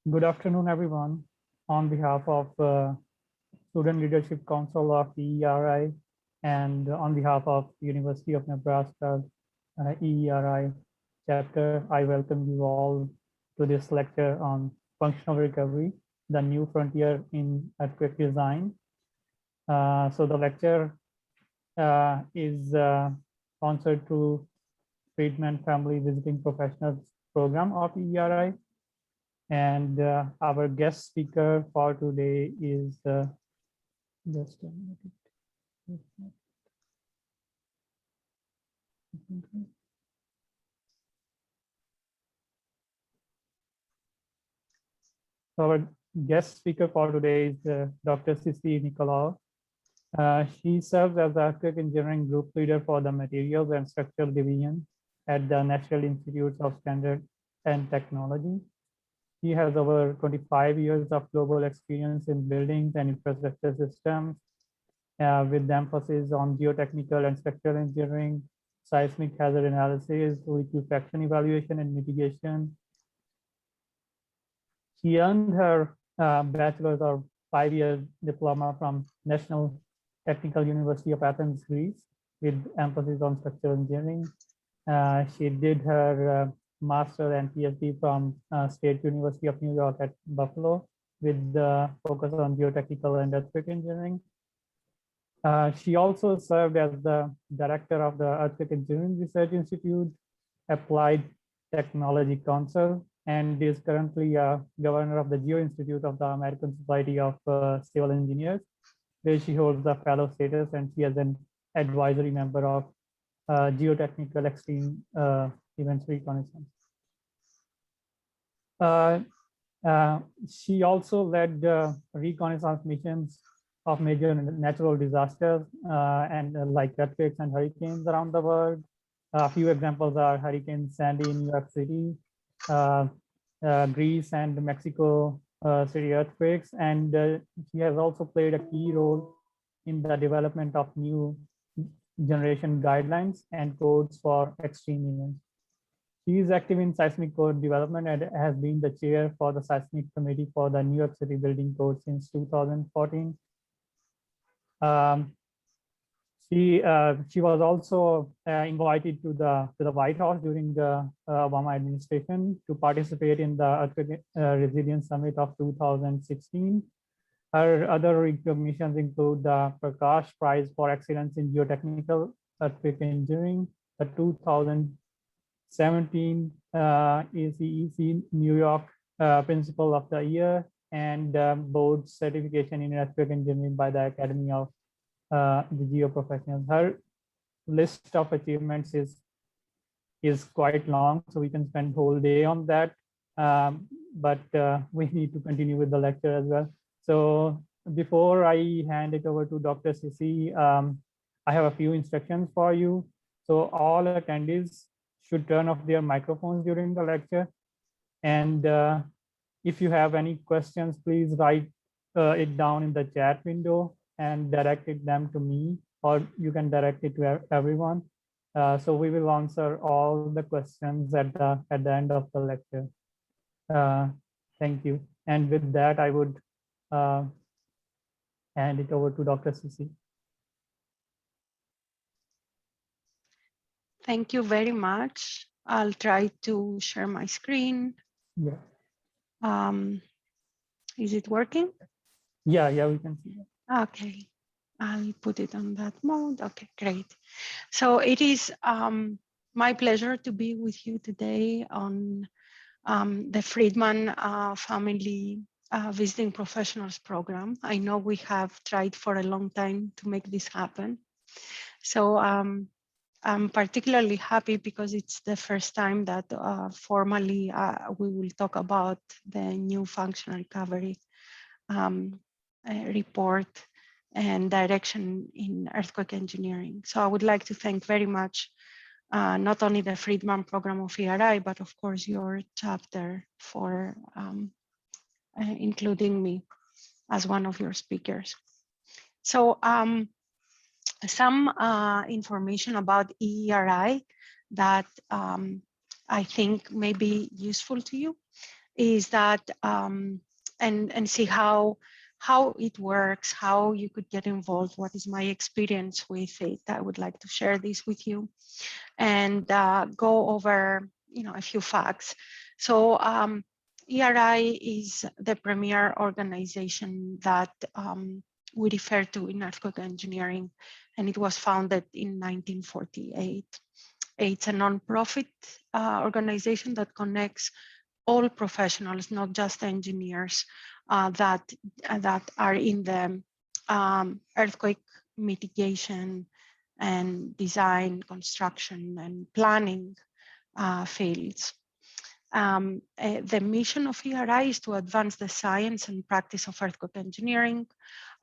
Good afternoon, everyone. On behalf of Student Leadership Council of EERI and on behalf of University of Nebraska EERI chapter, I welcome you all to this lecture on functional recovery, the new frontier in earthquake design. So the lecture is sponsored through FRIEDMAN Family Visiting Professionals Program of EERI. And our guest speaker for today is just a minute. Our guest speaker for today is Dr. Sissy Nikolaou. She serves as the earthquake engineering group leader for the materials and structural division at the National Institutes of Standards and Technology. He has over 25 years of global experience in buildings and infrastructure systems with emphasis on geotechnical and structural engineering, seismic hazard analysis, liquefaction evaluation and mitigation. She earned her bachelor's or 5-year diploma from National Technical University of Athens, Greece, with emphasis on structural engineering. She did her master and PhD from State University of New York at Buffalo with the focus on geotechnical and earthquake engineering. She also served as the director of the Earthquake Engineering Research Institute, Applied Technology Council, and is currently a governor of the Geo Institute of the American Society of Civil Engineers, where she holds the fellow status, and she is an advisory member of Geotechnical Extreme Events Reconnaissance. She also led reconnaissance missions of major natural disasters and like earthquakes and hurricanes around the world. A few examples are Hurricane Sandy in New York City, Greece and Mexico City earthquakes, and she has also played a key role in the development of new generation guidelines and codes for extreme events. She is active in seismic code development and has been the chair for the seismic committee for the New York City Building Code since 2014. She was also invited to the White House during the Obama administration to participate in the Earthquake Resilience Summit of 2016. Her other recognitions include the Prakash Prize for Excellence in Geotechnical Earthquake Engineering, the 2017 ACEC New York Principal of the Year, and board certification in earthquake engineering by the Academy of the Geo Professionals. Her list of achievements is quite long, so we can spend whole day on that. But we need to continue with the lecture as well. So before I hand it over to Dr. Sissy, I have a few instructions for you. So all attendees should turn off their microphones during the lecture. And if you have any questions, please write it down in the chat window and direct them to me, or you can direct it to everyone. So we will answer all the questions at the end of the lecture. Thank you. And with that, I would hand it over to Dr. Sissy. Thank you very much. I'll try to share my screen. Yeah. Is it working? Yeah, we can see that. Okay, I'll put it on that mode. Okay, great. So it is my pleasure to be with you today on the FRIEDMAN Family Visiting Professionals Program. I know we have tried for a long time to make this happen. So I'm particularly happy because it's the first time that formally we will talk about the new functional recovery report and direction in earthquake engineering. So I would like to thank very much not only the FRIEDMAN program of ERI, but of course your chapter for including me as one of your speakers. So some information about ERI that I think may be useful to you is that and see how it works, how you could get involved, what is my experience with it. I would like to share this with you and go over a few facts. So ERI is the premier organization that we refer to in earthquake engineering, and it was founded in 1948. It's a non-profit organization that connects all professionals, not just engineers, that are in the earthquake mitigation and design, construction, and planning fields. The mission of ERI is to advance the science and practice of earthquake engineering,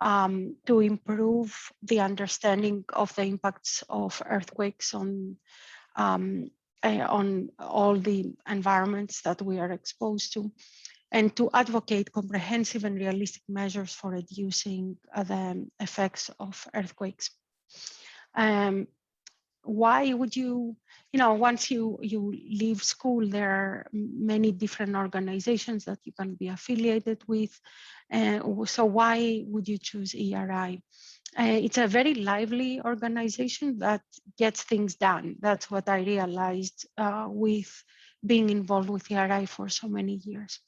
to improve the understanding of the impacts of earthquakes on all the environments that we are exposed to, and to advocate comprehensive and realistic measures for reducing the effects of earthquakes. Why would you, once you leave school, there are many different organizations that you can be affiliated with. So why would you choose ERI? It's a very lively organization that gets things done. That's what I realized with being involved with ERI for so many years.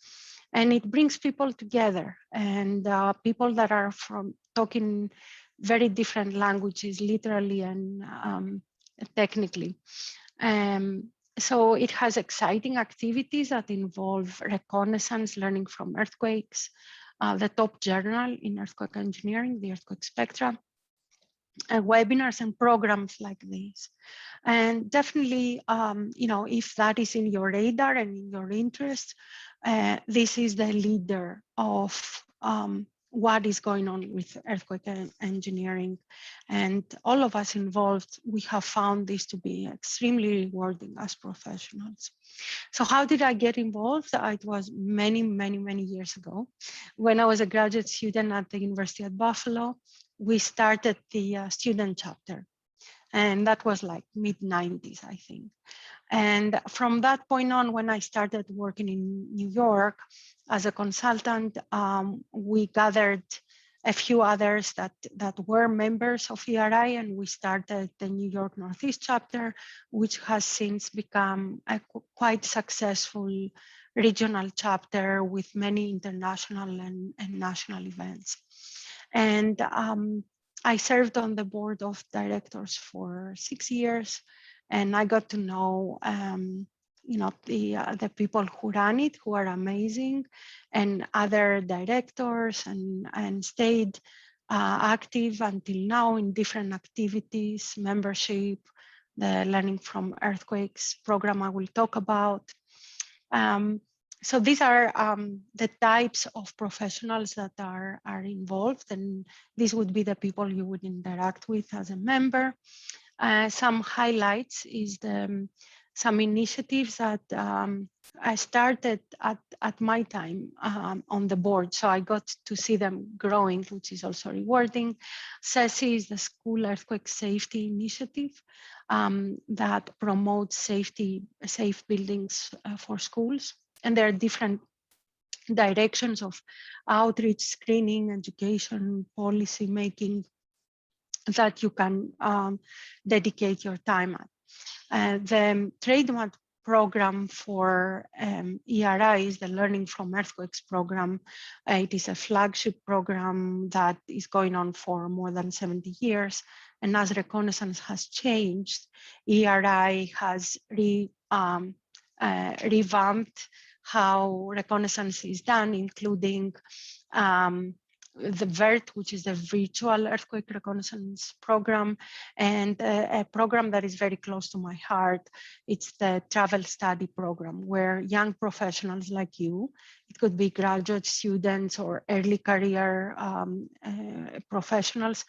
And it brings people together, and people that are from talking very different languages, literally and technically. So it has exciting activities that involve reconnaissance, learning from earthquakes, the top journal in earthquake engineering, the Earthquake Spectra, webinars and programs like this. And definitely, if that is in your radar and in your interest, this is the leader of what is going on with earthquake engineering. And all of us involved, we have found this to be extremely rewarding as professionals. So how did I get involved? It was many, many, many years ago. When I was a graduate student at the University of Buffalo, we started the student chapter. And that was like mid-90s, I think. And from that point on, when I started working in New York as a consultant, we gathered a few others that were members of ERI, and we started the New York Northeast chapter, which has since become a quite successful regional chapter with many international and national events. And I served on the board of directors for 6 years, and I got to know the people who run it, who are amazing, and other directors, and stayed active until now in different activities, membership, the Learning from Earthquakes program I will talk about. So these are the types of professionals that are involved, and these would be the people you would interact with as a member. Some highlights is some initiatives that I started at my time on the board, so I got to see them growing, which is also rewarding. SESI is the School Earthquake Safety Initiative that promotes safe buildings for schools. And there are different directions of outreach, screening, education, policy making that you can dedicate your time at. The FRIEDMAN program for ERI is the Learning from Earthquakes program. It is a flagship program that is going on for more than 70 years. And as Reconnaissance has changed, ERI has revamped how reconnaissance is done, including the VERT, which is the Virtual Earthquake Reconnaissance Program, and a program that is very close to my heart. It's the Travel Study Program, where young professionals like you, it could be graduate students or early career professionals,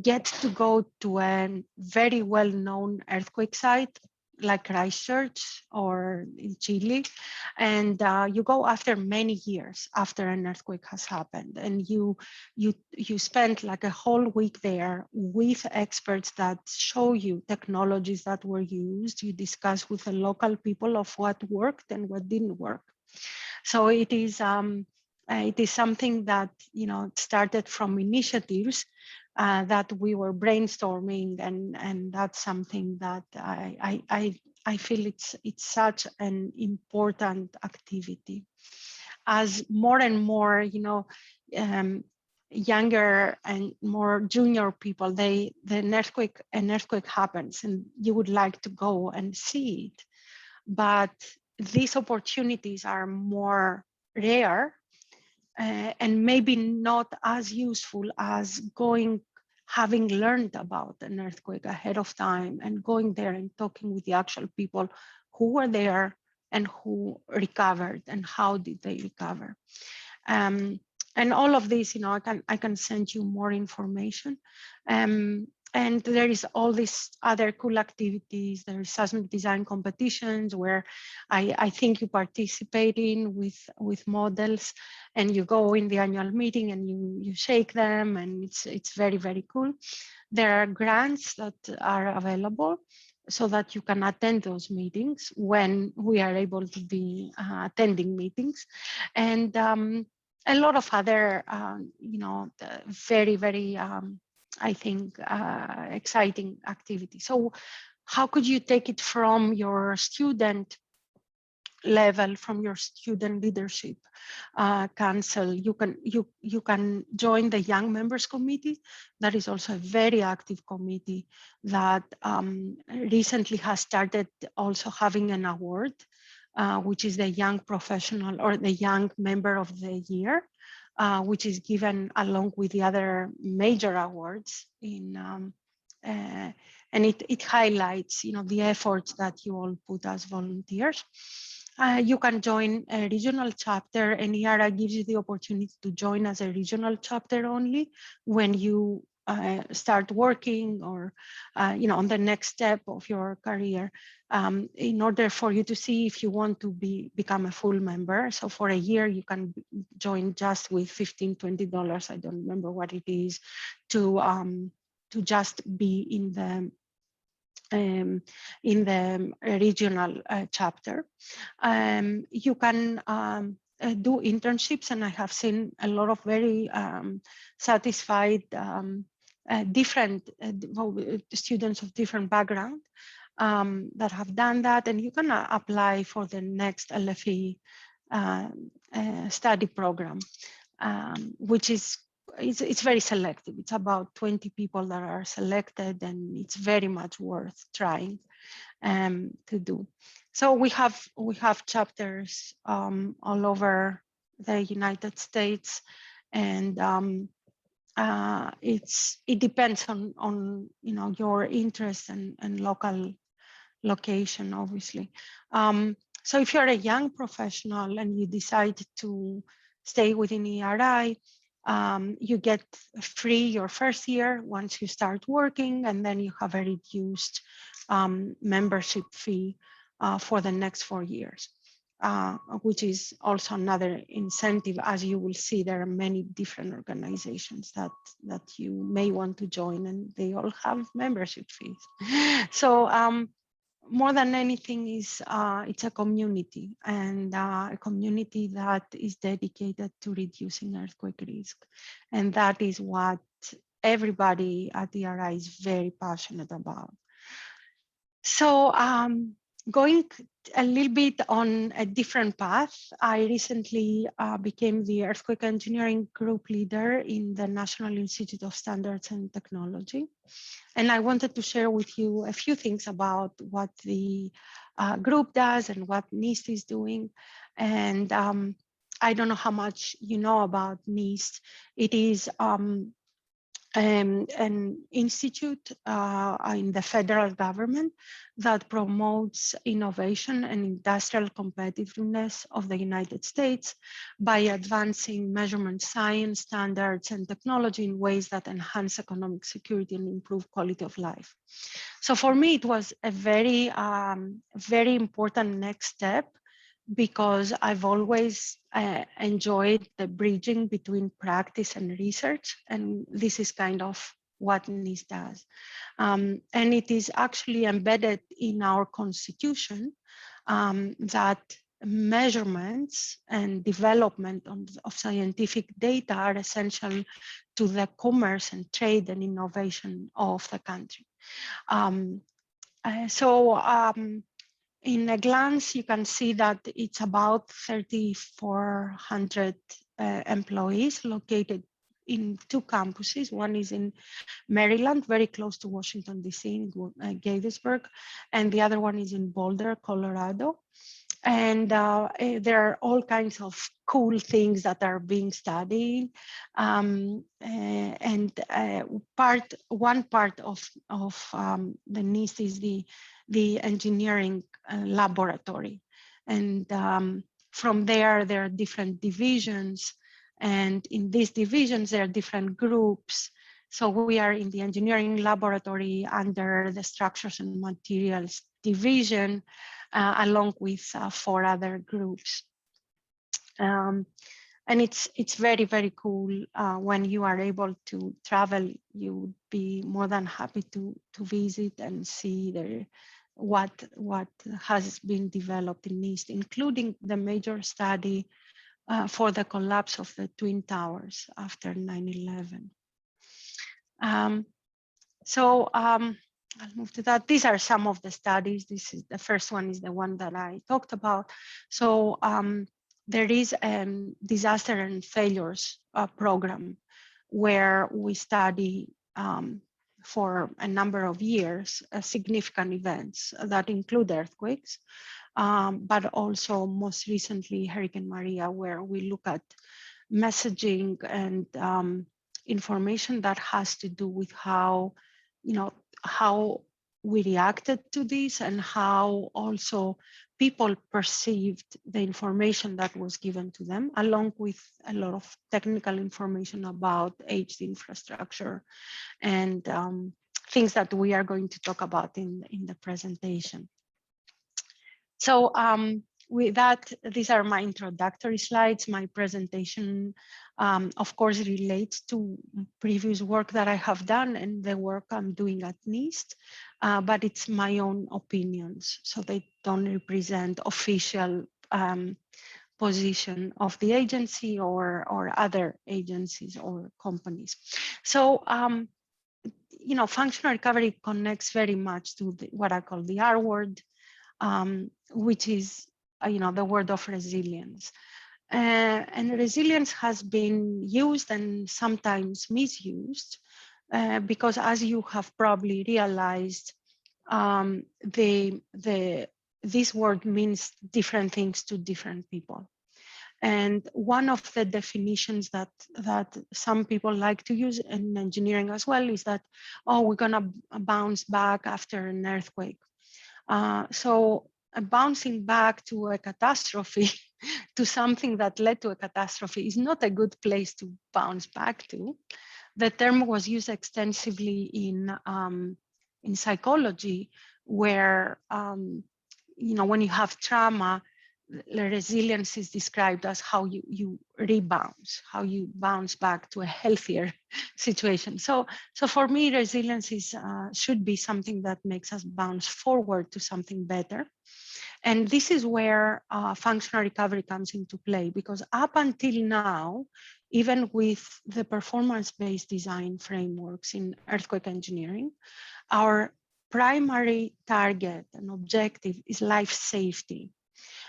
get to go to a very well-known earthquake site, like Christchurch or in Chile, and you go after many years after an earthquake has happened, and you spend like a whole week there with experts that show you technologies that were used. You discuss with the local people of what worked and what didn't work. So it is something that, you know, started from initiatives that we were brainstorming, and that's something that I feel it's such an important activity. As more and more, you know, younger and more junior people, an earthquake happens and you would like to go and see it, but these opportunities are more rare and maybe not as useful as having learned about an earthquake ahead of time and going there and talking with the actual people who were there and who recovered and how did they recover. And all of this, you know, I can send you more information. And there is all these other cool activities. There is seismic design competitions where I think you participate in with models, and you go in the annual meeting and you shake them, and it's very, very cool. There are grants that are available so that you can attend those meetings when we are able to be attending meetings. And a lot of other, you know, very, very, I think, exciting activities. So how could you take it from your student level, from your student leadership council? You can join the Young Members Committee. That is also a very active committee that recently has started also having an award, which is the Young Professional or the Young Member of the Year, which is given along with the other major awards in and it highlights, you know, the efforts that you all put as volunteers. You can join a regional chapter, and ERA gives you the opportunity to join as a regional chapter only when you start working or, you know, on the next step of your career, in order for you to see if you want to become a full member. So for a year, you can join just with $15, $20, I don't remember what it is, to just be in the regional chapter. You can do internships, and I have seen a lot of very satisfied different students of different background that have done that, and you can apply for the next LFE study program, which is it's very selective. It's about 20 people that are selected, and it's very much worth trying to do. So we have chapters all over the United States, and it depends on you know, your interest and local location, obviously. So if you're a young professional and you decide to stay within ERI, you get free your first year once you start working, and then you have a reduced membership fee for the next 4 years, which is also another incentive. As you will see, there are many different organizations that you may want to join, and they all have membership fees. So more than anything, it's a community, and a community that is dedicated to reducing earthquake risk. And that is what everybody at ERI is very passionate about. So going a little bit on a different path, I recently became the earthquake engineering group leader in the National Institute of Standards and Technology. And I wanted to share with you a few things about what the group does and what NIST is doing. And I don't know how much you know about NIST. It is an institute in the federal government that promotes innovation and industrial competitiveness of the United States by advancing measurement science, standards, and technology in ways that enhance economic security and improve quality of life. So for me, it was a very, very important next step, because I've always enjoyed the bridging between practice and research, and this is kind of what NIST does. And it is actually embedded in our constitution that measurements and development of scientific data are essential to the commerce and trade and innovation of the country. In a glance, you can see that it's about 3,400 employees located in 2 campuses. One is in Maryland, very close to Washington, D.C., in Gettysburg, and the other one is in Boulder, Colorado. And there are all kinds of cool things that are being studied. One part of the NIST is the engineering laboratory. And from there are different divisions. And in these divisions, there are different groups. So we are in the engineering laboratory under the structures and materials division, along with 4 other groups. And it's very, very cool. When you are able to travel, you would be more than happy to visit and see what has been developed in NIST, including the major study for the collapse of the Twin Towers after 9/11. I'll move to that. These are some of the studies. This is the first one, is the one that I talked about. So there is a disaster and failures program where we study for a number of years significant events that include earthquakes, but also most recently Hurricane Maria, where we look at messaging and information that has to do with how we reacted to this and how also people perceived the information that was given to them, along with a lot of technical information about aged infrastructure and things that we are going to talk about in the presentation. So with that, these are my introductory slides. My presentation, of course, relates to previous work that I have done and the work I'm doing at NIST, but it's my own opinions, so they don't represent official position of the agency or other agencies or companies. So, functional recovery connects very much to what I call the R word, which is the word of resilience. And resilience has been used and sometimes misused because, as you have probably realized, this word means different things to different people. And one of the definitions that some people like to use in engineering as well is that, oh, we're gonna bounce back after an earthquake. So bouncing back to a catastrophe, to something that led to a catastrophe, is not a good place to bounce back to. The term was used extensively in psychology, where when you have trauma, the resilience is described as how you rebound, how you bounce back to a healthier situation. So for me, resilience should be something that makes us bounce forward to something better. And this is where functional recovery comes into play, because up until now, even with the performance-based design frameworks in earthquake engineering, our primary target and objective is life safety.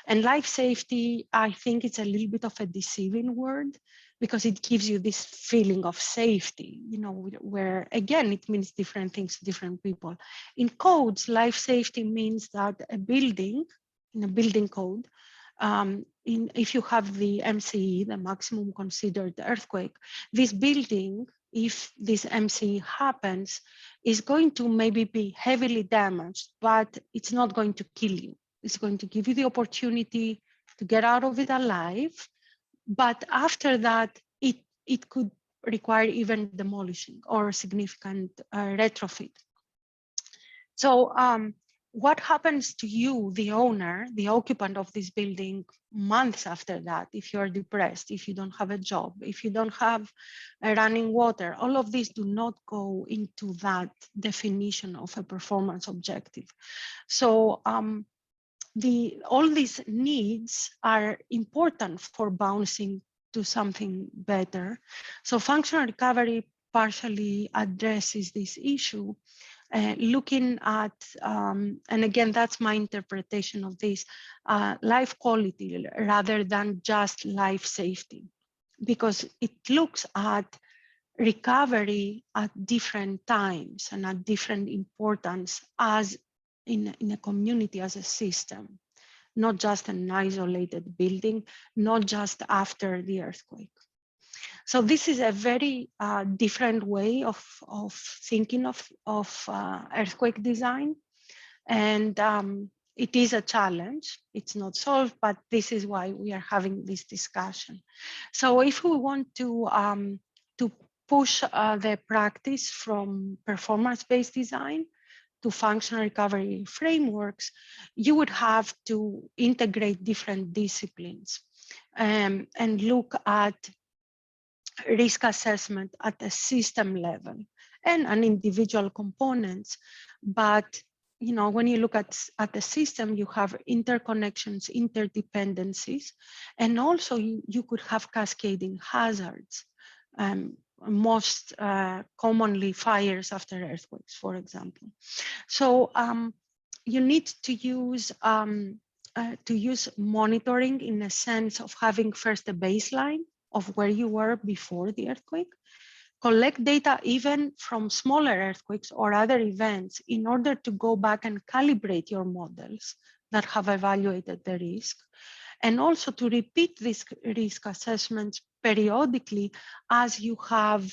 And life safety, I think it's a little bit of a deceiving word, because it gives you this feeling of safety, where again, it means different things to different people. In codes, life safety means that a building, in a building code, if you have the MCE, the maximum considered earthquake, this building, if this MCE happens, is going to maybe be heavily damaged, but it's not going to kill you. It's going to give you the opportunity to get out of it alive. But after that, it could require even demolishing or significant retrofit. So what happens to you, the owner, the occupant of this building, months after that, if you're depressed, if you don't have a job, if you don't have running water? All of these do not go into that definition of a performance objective. So all these needs are important for bouncing to something better. So functional recovery partially addresses this issue, looking at, and again, that's my interpretation of this, life quality rather than just life safety, because it looks at recovery at different times and at different importance as in a community as a system, not just an isolated building, not just after the earthquake. So this is a very different way of thinking of earthquake design. And it is a challenge. It's not solved, but this is why we are having this discussion. So if we want to push the practice from performance-based design to functional recovery frameworks, you would have to integrate different disciplines and look at risk assessment at a system level and an individual components. But when you look at the system, you have interconnections, interdependencies, and also you could have cascading hazards. Most commonly fires after earthquakes, for example. So you need to use monitoring in a sense of having first a baseline of where you were before the earthquake, collect data even from smaller earthquakes or other events in order to go back and calibrate your models that have evaluated the risk, and also to repeat these risk assessments periodically as you have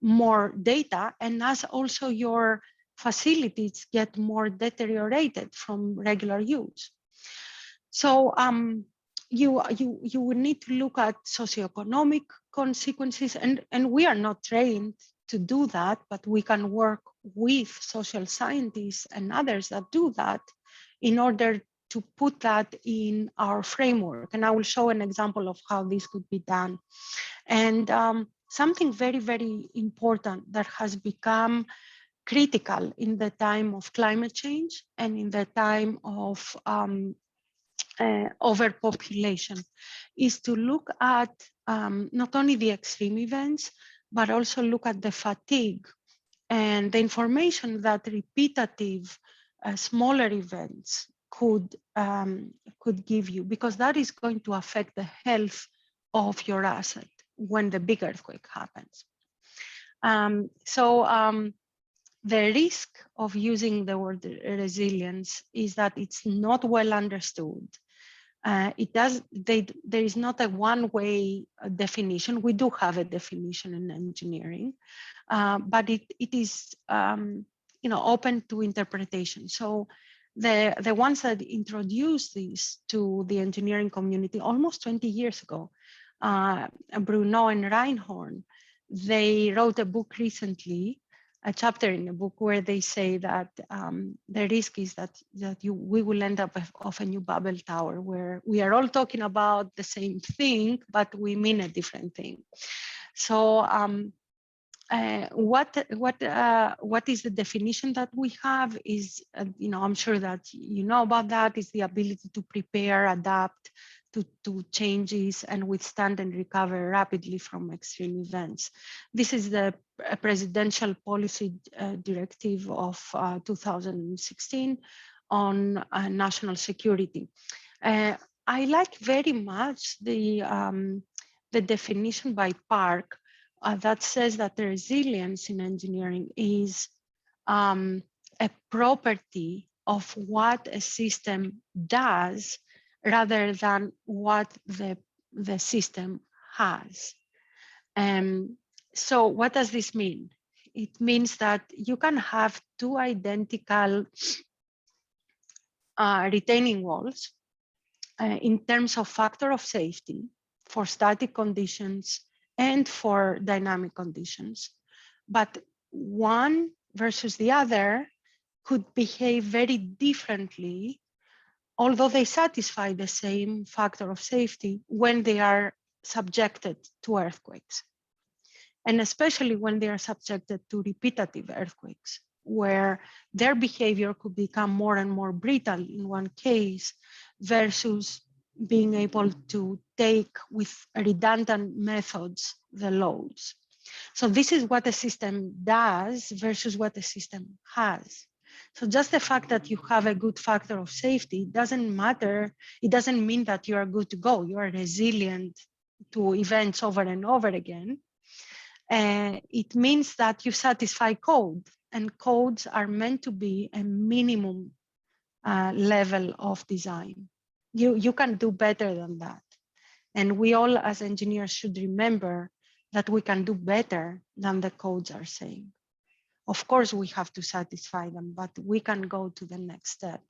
more data and as also your facilities get more deteriorated from regular use. So you would need to look at socioeconomic consequences, and we are not trained to do that, but we can work with social scientists and others that do that in order to put that in our framework. And I will show an example of how this could be done. And something very, very important that has become critical in the time of climate change and in the time of overpopulation is to look at not only the extreme events, but also look at the fatigue and the information that repetitive smaller events could give you, because that is going to affect the health of your asset when the big earthquake happens. The risk of using the word resilience is that it's not well understood. There is not a one-way definition. We do have a definition in engineering, but it is open to interpretation. So the ones that introduced this to the engineering community almost 20 years ago, Bruno and Reinhorn, they wrote a book recently, a chapter in a book where they say that the risk is that we will end up of a new Babel Tower, where we are all talking about the same thing, but we mean a different thing. So what is the definition that we have is, I'm sure that you know about that, is the ability to prepare, adapt to changes and withstand and recover rapidly from extreme events. This is the presidential policy directive of 2016 on national security. I like very much the definition by Park that says that the resilience in engineering is a property of what a system does rather than what the system has. So what does this mean? It means that you can have two identical retaining walls in terms of factor of safety for static conditions and for dynamic conditions. But one versus the other could behave very differently, although they satisfy the same factor of safety when they are subjected to earthquakes. And especially when they are subjected to repetitive earthquakes, where their behavior could become more and more brittle in one case versus being able to take with redundant methods the loads. So this is what the system does versus what the system has. So just the fact that you have a good factor of safety doesn't matter. It doesn't mean that you are good to go. You are resilient to events over and over again. It means that you satisfy code, and codes are meant to be a minimum level of design. You can do better than that. And we all as engineers should remember that we can do better than the codes are saying. Of course, we have to satisfy them, but we can go to the next step.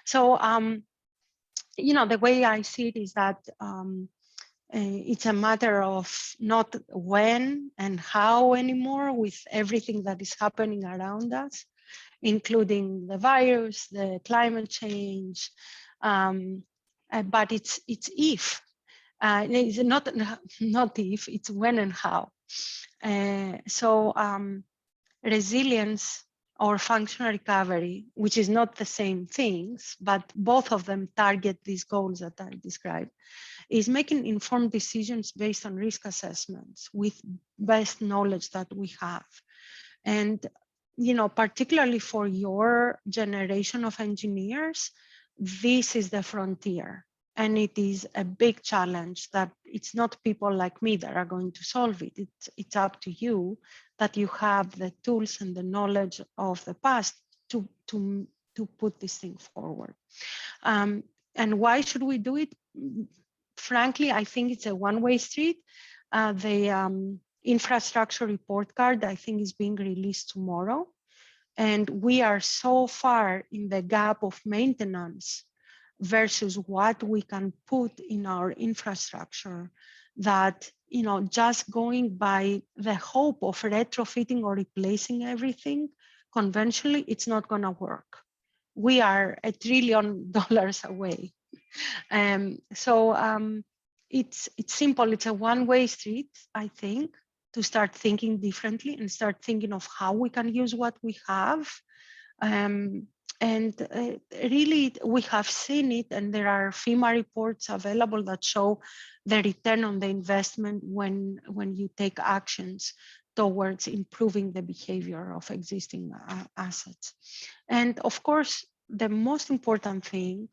So, the way I see it is that it's a matter of not when and how anymore with everything that is happening around us, including the virus, the climate change, but it's if. It's not if, it's when and how. Resilience or functional recovery, which is not the same things, but both of them target these goals that I described, is making informed decisions based on risk assessments with best knowledge that we have. And, particularly for your generation of engineers, this is the frontier. And it is a big challenge that it's not people like me that are going to solve it. It's up to you that you have the tools and the knowledge of the past to put this thing forward. And why should we do it? Frankly, I think it's a one-way street. The infrastructure report card, I think, is being released tomorrow. And we are so far in the gap of maintenance versus what we can put in our infrastructure that, just going by the hope of retrofitting or replacing everything conventionally, it's not going to work. We are $1 trillion away. It's simple. It's a one-way street, I think, to start thinking differently and start thinking of how we can use what we have. Really, we have seen it, and there are FEMA reports available that show the return on the investment when you take actions towards improving the behavior of existing assets. And of course, the most important thing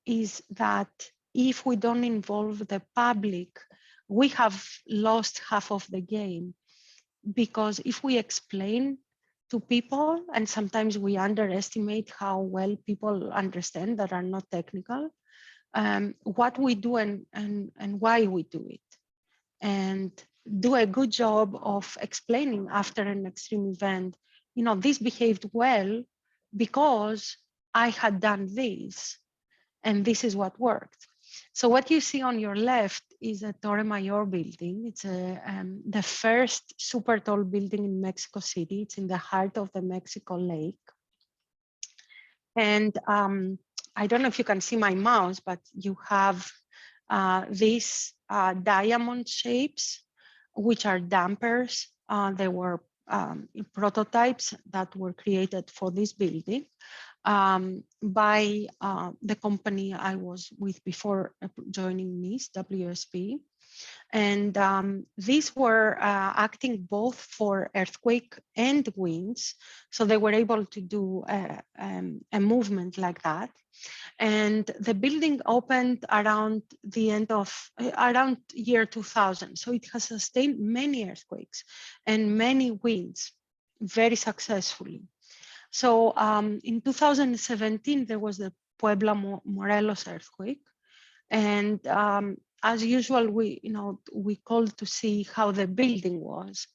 is that if we don't involve the public, we have lost half of the game, because if we explain to people, and sometimes we underestimate how well people understand that are not technical, what we do and why we do it, and do a good job of explaining after an extreme event, this behaved well because I had done this, and this is what worked. So what you see on your left is a Torre Mayor building. It's the first super tall building in Mexico City. It's in the heart of the Mexico Lake. And I don't know if you can see my mouse, but you have these diamond shapes, which are dampers. They were prototypes that were created for this building by the company I was with before joining NIST, WSP. And these were acting both for earthquake and winds. So they were able to do a movement like that. And the building opened around the end of, around year 2000. So it has sustained many earthquakes and many winds very successfully. So in 2017, there was the Puebla Morelos earthquake. And as usual, we called to see how the building was.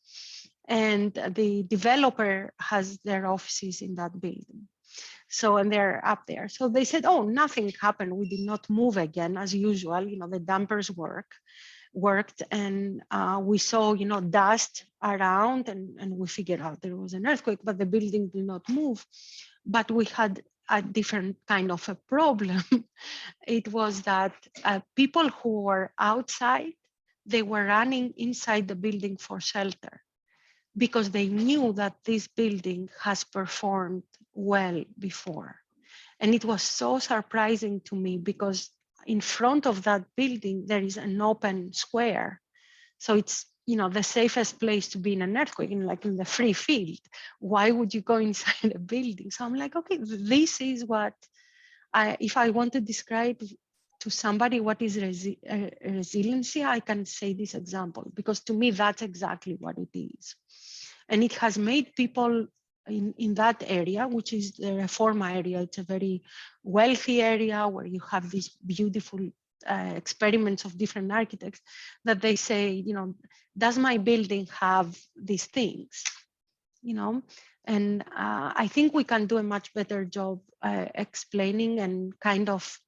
And the developer has their offices in that building. So, and they're up there. So they said, oh, nothing happened. We did not move again, as usual. The dampers worked, and we saw, dust around, and we figured out there was an earthquake, but the building did not move. But we had a different kind of a problem. It was that people who were outside, they were running inside the building for shelter, because they knew that this building has performed well before. And it was so surprising to me because in front of that building, there is an open square. So it's, you know, the safest place to be in an earthquake, like in the free field. Why would you go inside a building? So I'm like, okay, this is what if I want to describe to somebody what is resiliency, I can say this example, because to me, that's exactly what it is. And it has made people in that area, which is the Reforma area. It's a very wealthy area where you have these beautiful experiments of different architects that they say, you know, does my building have these things? You know, and I think we can do a much better job explaining and kind of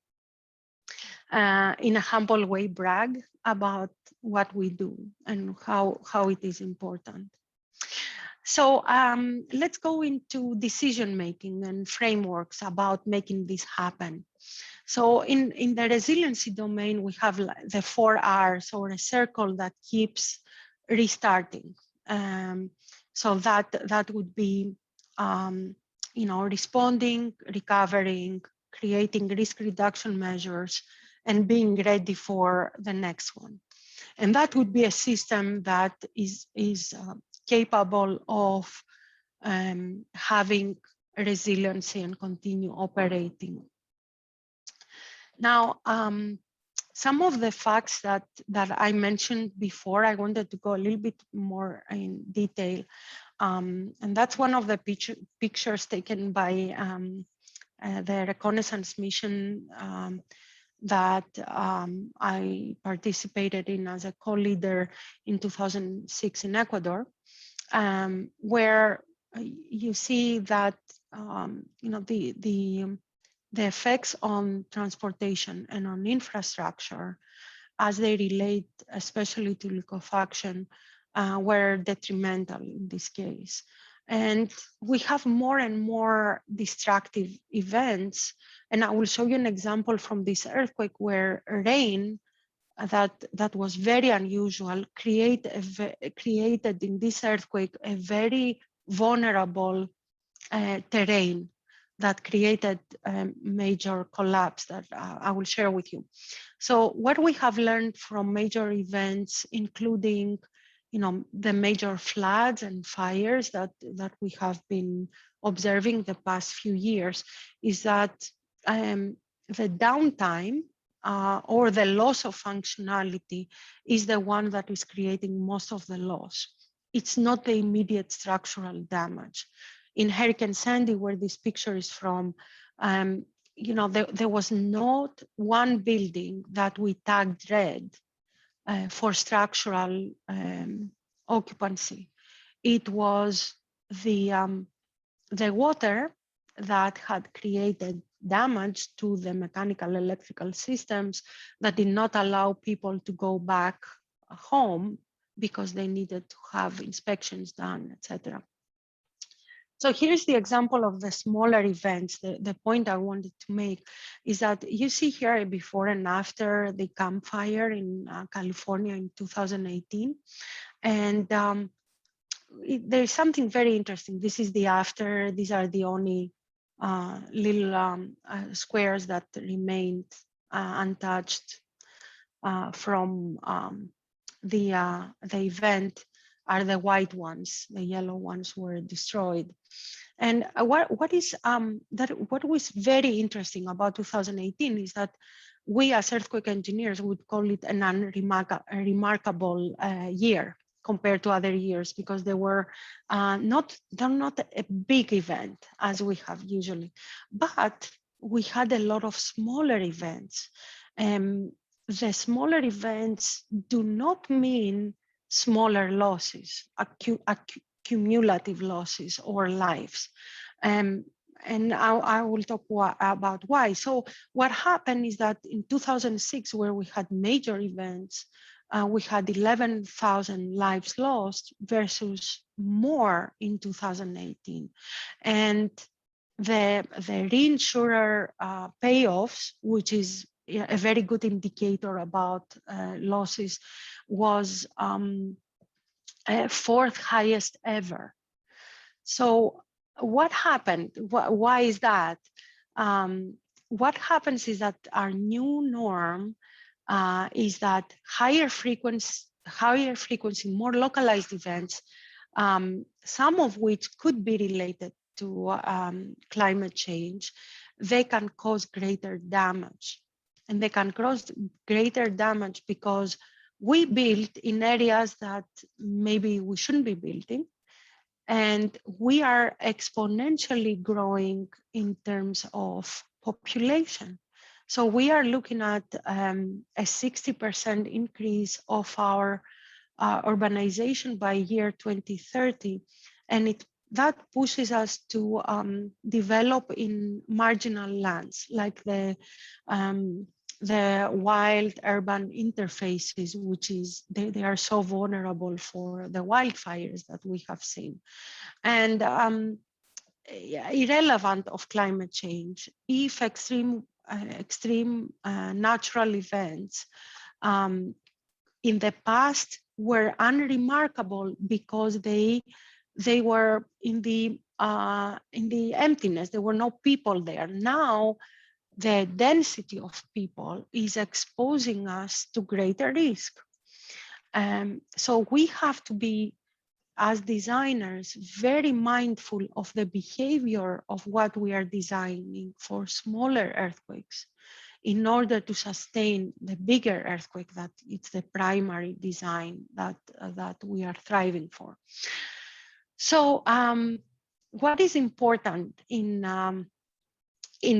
in a humble way brag about what we do and how it is important. So let's go into decision making and frameworks about making this happen. So in the resiliency domain, we have the 4 R's, or a circle that keeps restarting. So that would be, you know, responding, recovering, creating risk reduction measures, and being ready for the next one. And that would be a system that is capable of having resiliency and continue operating. Now, some of the facts that I mentioned before, I wanted to go a little bit more in detail. And that's one of the pictures taken by the Reconnaissance mission that I participated in as a co-leader in 2006 in Ecuador, where you see that you know, the effects on transportation and on infrastructure as they relate especially to liquefaction were detrimental in this case. And we have more and more destructive events. And I will show you an example from this earthquake where rain that was very unusual created in this earthquake a very vulnerable terrain that created a major collapse that I will share with you. So what we have learned from major events, including, you know, the major floods and fires that we have been observing the past few years, is that the downtime or the loss of functionality is the one that is creating most of the loss. It's not the immediate structural damage. In Hurricane Sandy, where this picture is from, you know, there was not one building that we tagged red for structural occupancy. It was the water that had created damage to the mechanical electrical systems that did not allow people to go back home because they needed to have inspections done, etc. So here's the example of the smaller events. The point I wanted to make is that you see here a before and after the Camp Fire in California in 2018. And there's something very interesting. This is the after. These are the only little squares that remained untouched from the event. Are the white ones. The yellow ones were destroyed. And what was very interesting about 2018 is that we as earthquake engineers would call it an unremarkable year compared to other years, because they were not a big event as we have usually, but we had a lot of smaller events. The smaller events do not mean smaller losses, cumulative losses or lives. And I will talk about why. So what happened is that in 2006, where we had major events, we had 11,000 lives lost versus more in 2018. And the reinsurer payoffs, which is a very good indicator about losses, was fourth highest ever. So what happened? Why is that? What happens is that our new norm is that higher frequency, more localized events, some of which could be related to climate change, they can cause greater damage. And they can cause greater damage because we build in areas that maybe we shouldn't be building. And we are exponentially growing in terms of population. So we are looking at a 60% increase of our urbanization by year 2030. And that pushes us to develop in marginal lands like the wild urban interfaces, which is, they are so vulnerable for the wildfires that we have seen. And irrelevant of climate change, if extreme natural events in the past were unremarkable because they were in the emptiness, there were no people there. Now the density of people is exposing us to greater risk. So we have to be, as designers, very mindful of the behavior of what we are designing for smaller earthquakes in order to sustain the bigger earthquake that it's the primary design that we are thriving for. So what is important in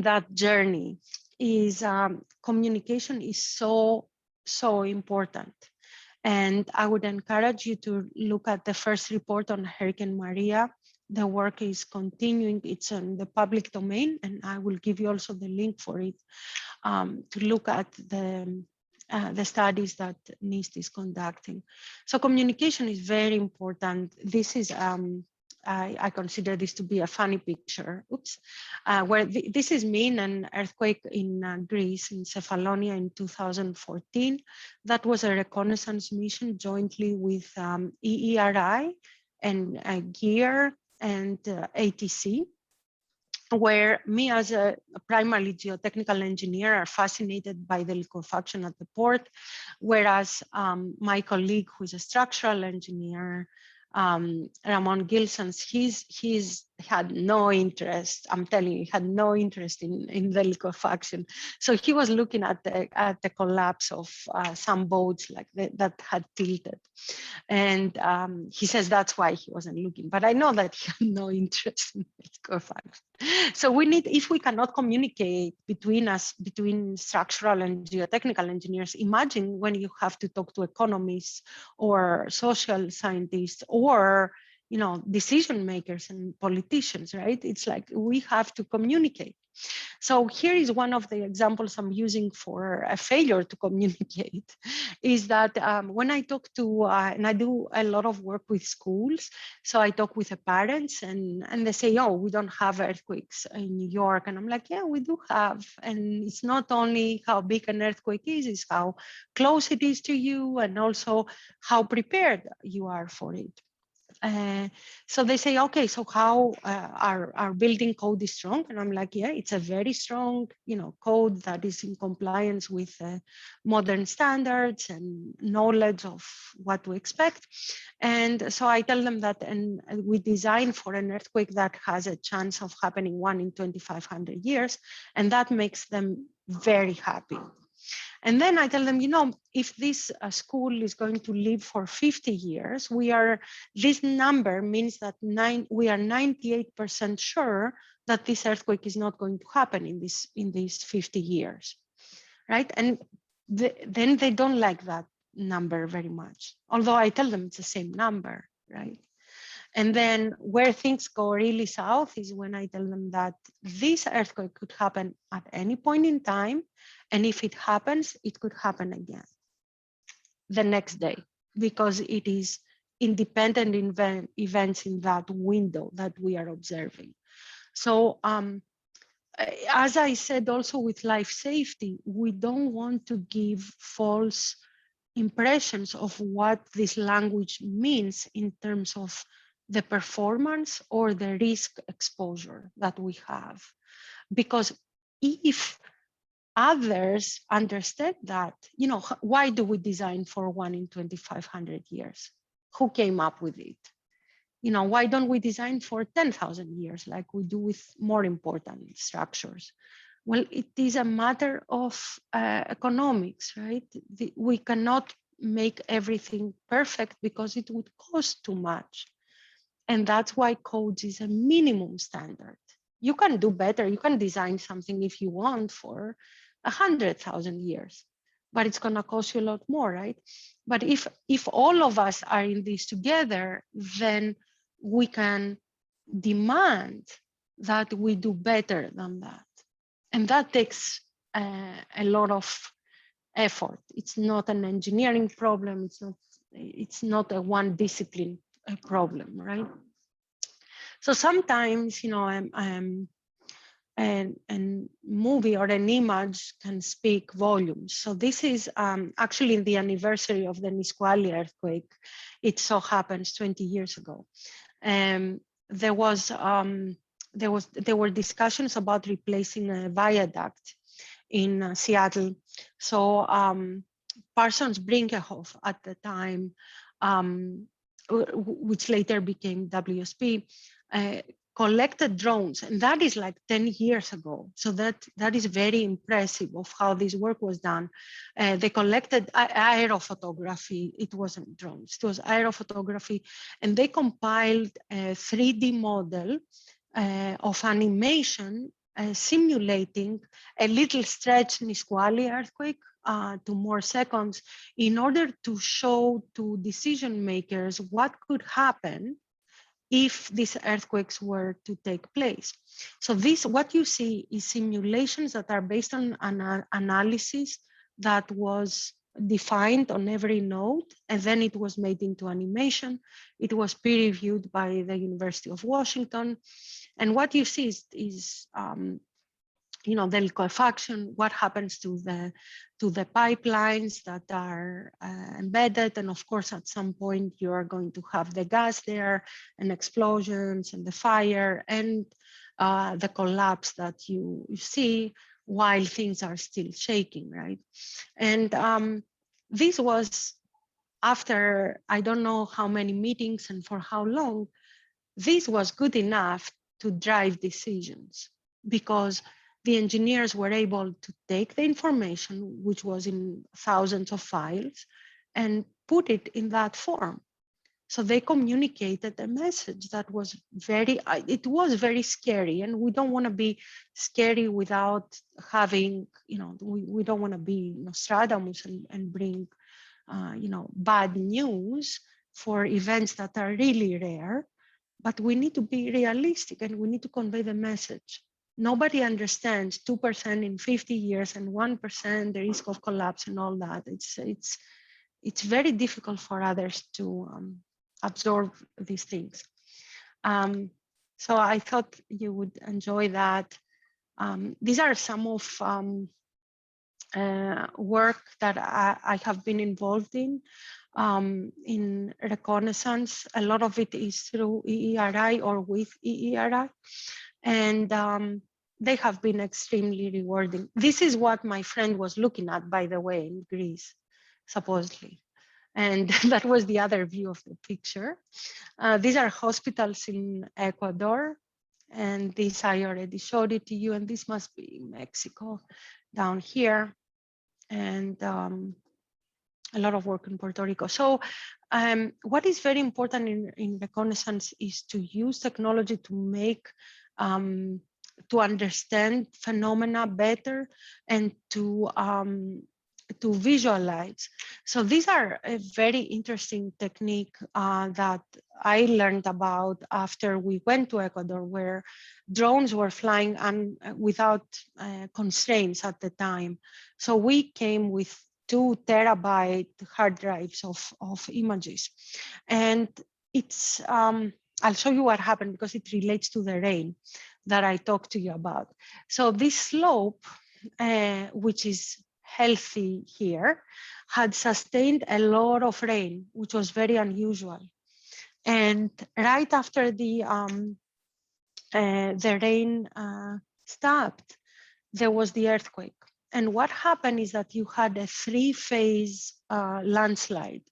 that journey is communication is so important. And I would encourage you to look at the first report on Hurricane Maria. The work is continuing, it's in the public domain, and I will give you also the link for it to look at the studies that NIST is conducting. So communication is very important. This is, I consider this to be a funny picture, where this is me in an earthquake in Greece, in Cephalonia in 2014. That was a reconnaissance mission jointly with EERI and GEAR and ATC, where me as a primarily geotechnical engineer are fascinated by the liquefaction at the port, whereas my colleague who is a structural engineer, Ramon Gilsons, he's had no interest, I'm telling you, he had no interest in the liquefaction. So he was looking at the collapse of some boats like that had tilted. And he says that's why he wasn't looking, but I know that he had no interest in liquefaction. So we need, if we cannot communicate between us, between structural and geotechnical engineers, imagine when you have to talk to economists or social scientists or decision makers and politicians, right? It's like we have to communicate. So here is one of the examples I'm using for a failure to communicate, is that when I talk to, and I do a lot of work with schools, so I talk with the parents and they say, oh, we don't have earthquakes in New York. And I'm like, yeah, we do have. And it's not only how big an earthquake is, it's how close it is to you and also how prepared you are for it. So they say, okay, so how our building code is strong? And I'm like, yeah, it's a very strong, code that is in compliance with modern standards and knowledge of what to expect. And so I tell them that, and we design for an earthquake that has a chance of happening 1 in 2,500 years, and that makes them very happy. And then I tell them, if this school is going to live for 50 years, this number means that we are 98% sure that this earthquake is not going to happen in these 50 years, right? And then they don't like that number very much, although I tell them it's the same number, right? And then where things go really south is when I tell them that this earthquake could happen at any point in time. And if it happens, it could happen again the next day, because it is independent events in that window that we are observing. So as I said, also with life safety, we don't want to give false impressions of what this language means in terms of the performance or the risk exposure that we have. Because if others understand that, you know, why do we design for 1 in 2,500 years? Who came up with it? You know, why don't we design for 10,000 years like we do with more important structures? Well, it is a matter of economics, right? We cannot make everything perfect because it would cost too much. And that's why codes is a minimum standard. You can do better. You can design something if you want for 100,000 years, but it's going to cost you a lot more, right? But if all of us are in this together, then we can demand that we do better than that. And that takes a lot of effort. It's not an engineering problem. It's not a one discipline problem, right? So sometimes, you know, a movie or an image can speak volumes. So this is actually the anniversary of the Nisqually earthquake. It so happens 20 years ago. There were discussions about replacing a viaduct in Seattle. So Parsons Brinckerhoff at the time, which later became WSP, collected drones, and that is like 10 years ago. So that is very impressive of how this work was done. They collected aerophotography. It wasn't drones, it was aerophotography, and they compiled a 3D model of animation simulating a little stretch Nisqually earthquake to more seconds in order to show to decision makers what could happen if these earthquakes were to take place. So what you see is simulations that are based on an analysis that was defined on every node, and then it was made into animation. It was peer-reviewed by the University of Washington. And what you see is you know, the liquefaction, what happens to the pipelines that are embedded. And of course, at some point, you are going to have the gas there and explosions and the fire and the collapse that you see while things are still shaking, right? And this was after, I don't know how many meetings and for how long, this was good enough to drive decisions, because the engineers were able to take the information, which was in thousands of files, and put it in that form. So they communicated a message that was it was very scary, and we don't want to be scary without having, you know, we don't want to be Nostradamus and bring, you know, bad news for events that are really rare, but we need to be realistic and we need to convey the message. Nobody understands 2% in 50 years and 1% the risk of collapse and all that. It's very difficult for others to absorb these things. So I thought you would enjoy that. These are some of work that I have been involved in Reconnaissance. A lot of it is through EERI or with EERI. And they have been extremely rewarding. This is what my friend was looking at, by the way, in Greece, supposedly. And that was the other view of the picture. These are hospitals in Ecuador. And this, I already showed it to you. And this must be Mexico down here. And a lot of work in Puerto Rico. So what is very important in Reconnaissance is to use technology to make, to understand phenomena better and to visualize. So these are a very interesting technique that I learned about after we went to Ecuador, where drones were flying without constraints at the time. So we came with 2 terabyte hard drives of images. And it's, I'll show you what happened because it relates to the rain that I talked to you about. So this slope, which is healthy here, had sustained a lot of rain, which was very unusual. And right after the rain stopped, there was the earthquake. And what happened is that you had a three-phase landslide.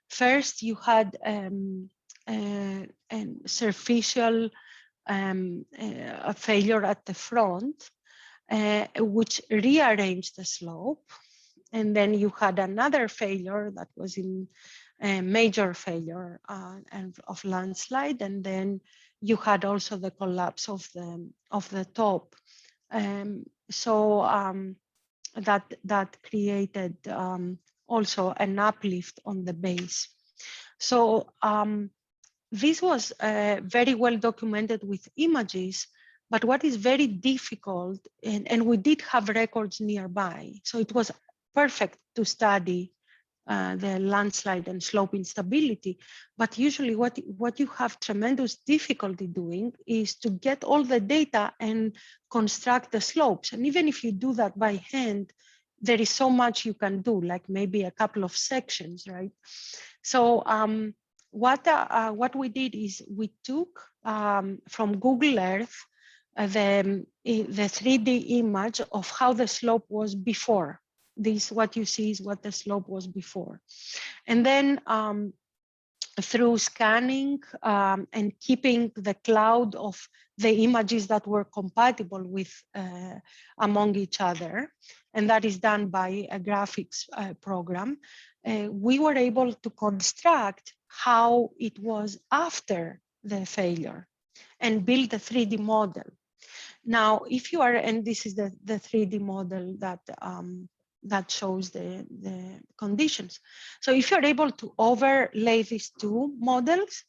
First, you had a superficial a failure at the front, which rearranged the slope. And then you had another failure that was in a major failure and of landslide. And then you had also the collapse of the top. That created also an uplift on the base. So this was very well documented with images, but what is very difficult, and we did have records nearby, so it was perfect to study the landslide and slope instability. But usually what you have tremendous difficulty doing is to get all the data and construct the slopes. And even if you do that by hand, there is so much you can do, like maybe a couple of sections, right? So what we did is we took from Google Earth the 3D image of how the slope was before. This, what you see, is what the slope was before. And then through scanning and keeping the cloud of the images that were compatible with among each other, and that is done by a graphics program, we were able to construct how it was after the failure and build a 3D model. Now, if you are, and this is the 3D model that that shows the conditions. So if you're able to overlay these two models,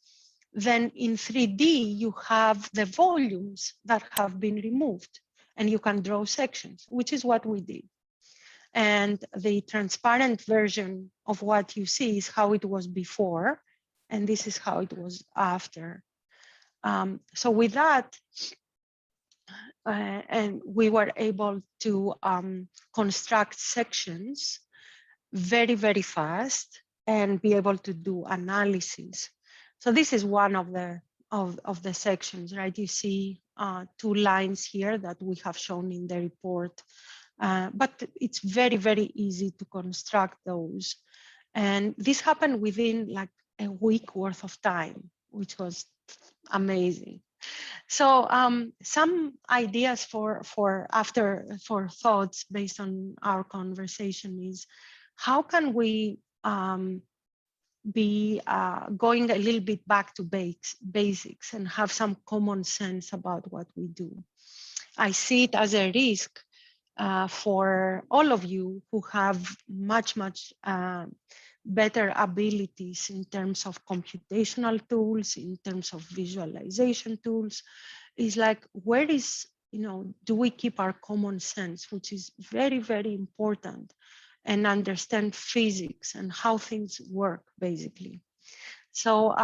then in 3D, you have the volumes that have been removed and you can draw sections, which is what we did. And the transparent version of what you see is how it was before, and this is how it was after. So with that, and we were able to construct sections very, very fast and be able to do analysis. So this is one of the sections, right? You see two lines here that we have shown in the report, but it's very, very easy to construct those. And this happened within like a week worth of time, which was amazing. So some ideas for thoughts based on our conversation is, how can we be going a little bit back to basics and have some common sense about what we do? I see it as a risk for all of you who have much better abilities in terms of computational tools, in terms of visualization tools, is like, where is, do we keep our common sense, which is very, very important, and understand physics and how things work, basically. So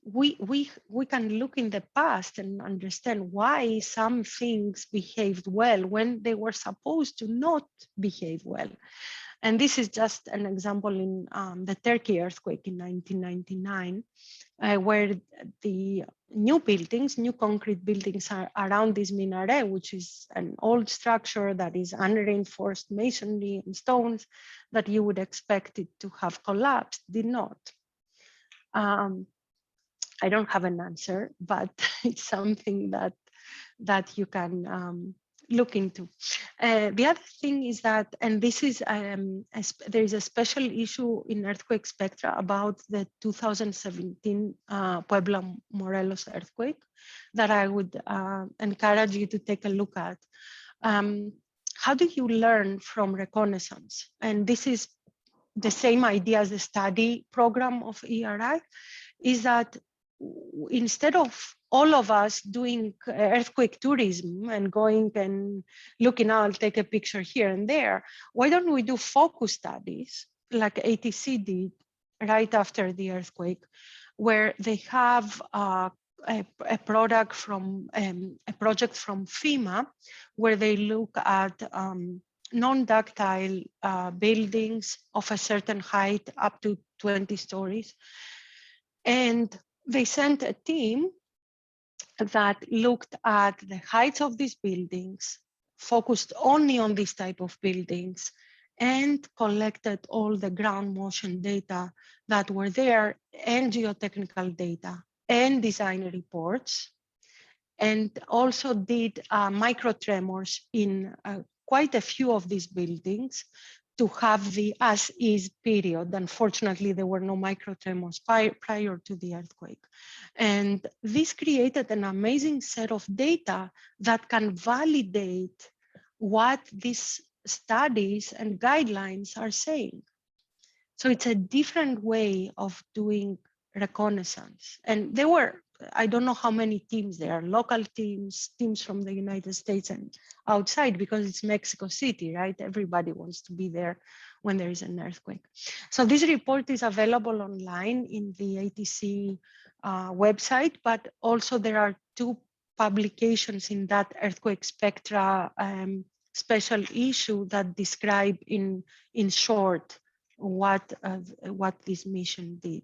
we can look in the past and understand why some things behaved well when they were supposed to not behave well. And this is just an example in the Turkey earthquake in 1999, where the new concrete buildings are around this minaret, which is an old structure that is unreinforced masonry and stones that you would expect it to have collapsed, did not. I don't have an answer, but it's something that you can look into. The other thing is that, and this is, there is a special issue in earthquake spectra about the 2017 Puebla Morelos earthquake that I would encourage you to take a look at. How do you learn from Reconnaissance? And this is the same idea as the study program of ERI, is that instead of all of us doing earthquake tourism and going and looking, I'll take a picture here and there, why don't we do focus studies like ATC did right after the earthquake, where they have a project from FEMA, where they look at non-ductile buildings of a certain height up to 20 stories. And they sent a team that looked at the heights of these buildings, focused only on this type of buildings, and collected all the ground motion data that were there, and geotechnical data, and design reports, and also did micro tremors in quite a few of these buildings to have the as-is period. Unfortunately, there were no micro tremors prior to the earthquake. And this created an amazing set of data that can validate what these studies and guidelines are saying. So it's a different way of doing reconnaissance. And there were, I don't know how many teams there are, local teams, teams from the United States and outside, because it's Mexico City, right? Everybody wants to be there when there is an earthquake. So this report is available online in the ATC website, but also there are 2 publications in that earthquake spectra special issue that describe in short what this mission did.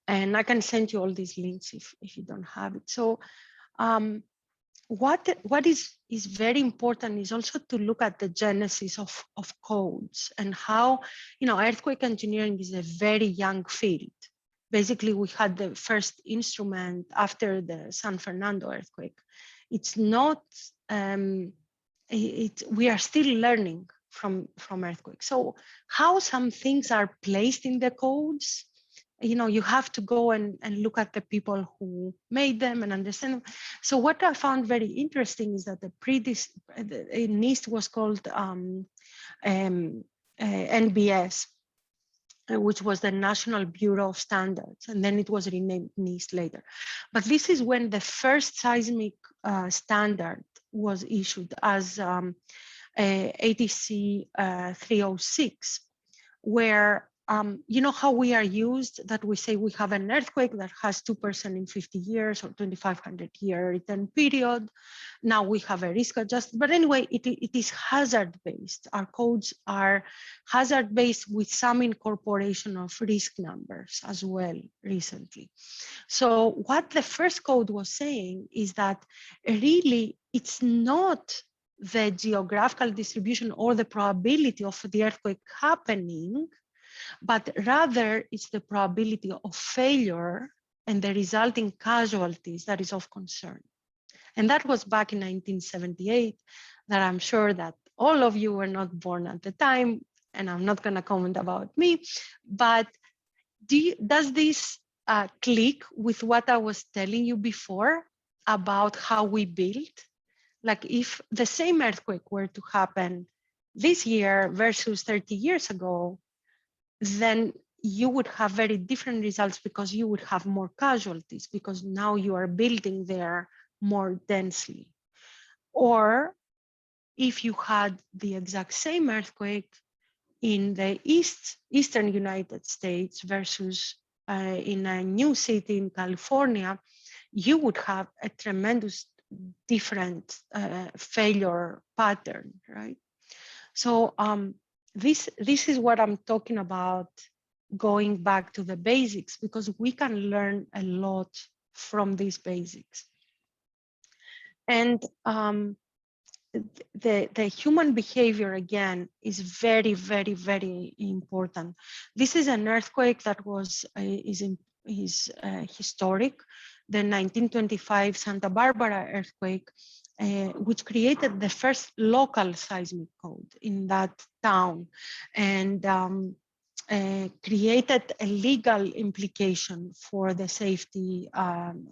And I can send you all these links if you don't have it. So what is very important is also to look at the genesis of codes and how, earthquake engineering is a very young field. Basically, we had the first instrument after the San Fernando earthquake. It's not, we are still learning from earthquakes. So how some things are placed in the codes, you have to go and look at the people who made them and understand them. So what I found very interesting is that the NIST was called NBS, which was the National Bureau of Standards, and then it was renamed NIST later. But this is when the first seismic standard was issued as ATC 306, where you know how we are used, that we say we have an earthquake that has 2% in 50 years or 2,500 year return period. Now we have a risk adjusted, but anyway, it is hazard based. Our codes are hazard based with some incorporation of risk numbers as well recently. So what the first code was saying is that really it's not the geographical distribution or the probability of the earthquake happening, but rather it's the probability of failure and the resulting casualties that is of concern. And that was back in 1978, that I'm sure that all of you were not born at the time, and I'm not going to comment about me, but does this click with what I was telling you before about how we build? Like if the same earthquake were to happen this year versus 30 years ago, then you would have very different results because you would have more casualties because now you are building there more densely. Or if you had the exact same earthquake in the eastern United States versus in a new city in California, you would have a tremendous different failure pattern, right? So this is what I'm talking about, going back to the basics, because we can learn a lot from these basics. And the human behavior, again, is very, very, very important. This is an earthquake that is historic, the 1925 Santa Barbara earthquake, which created the first local seismic code in that town, and created a legal implication for the safety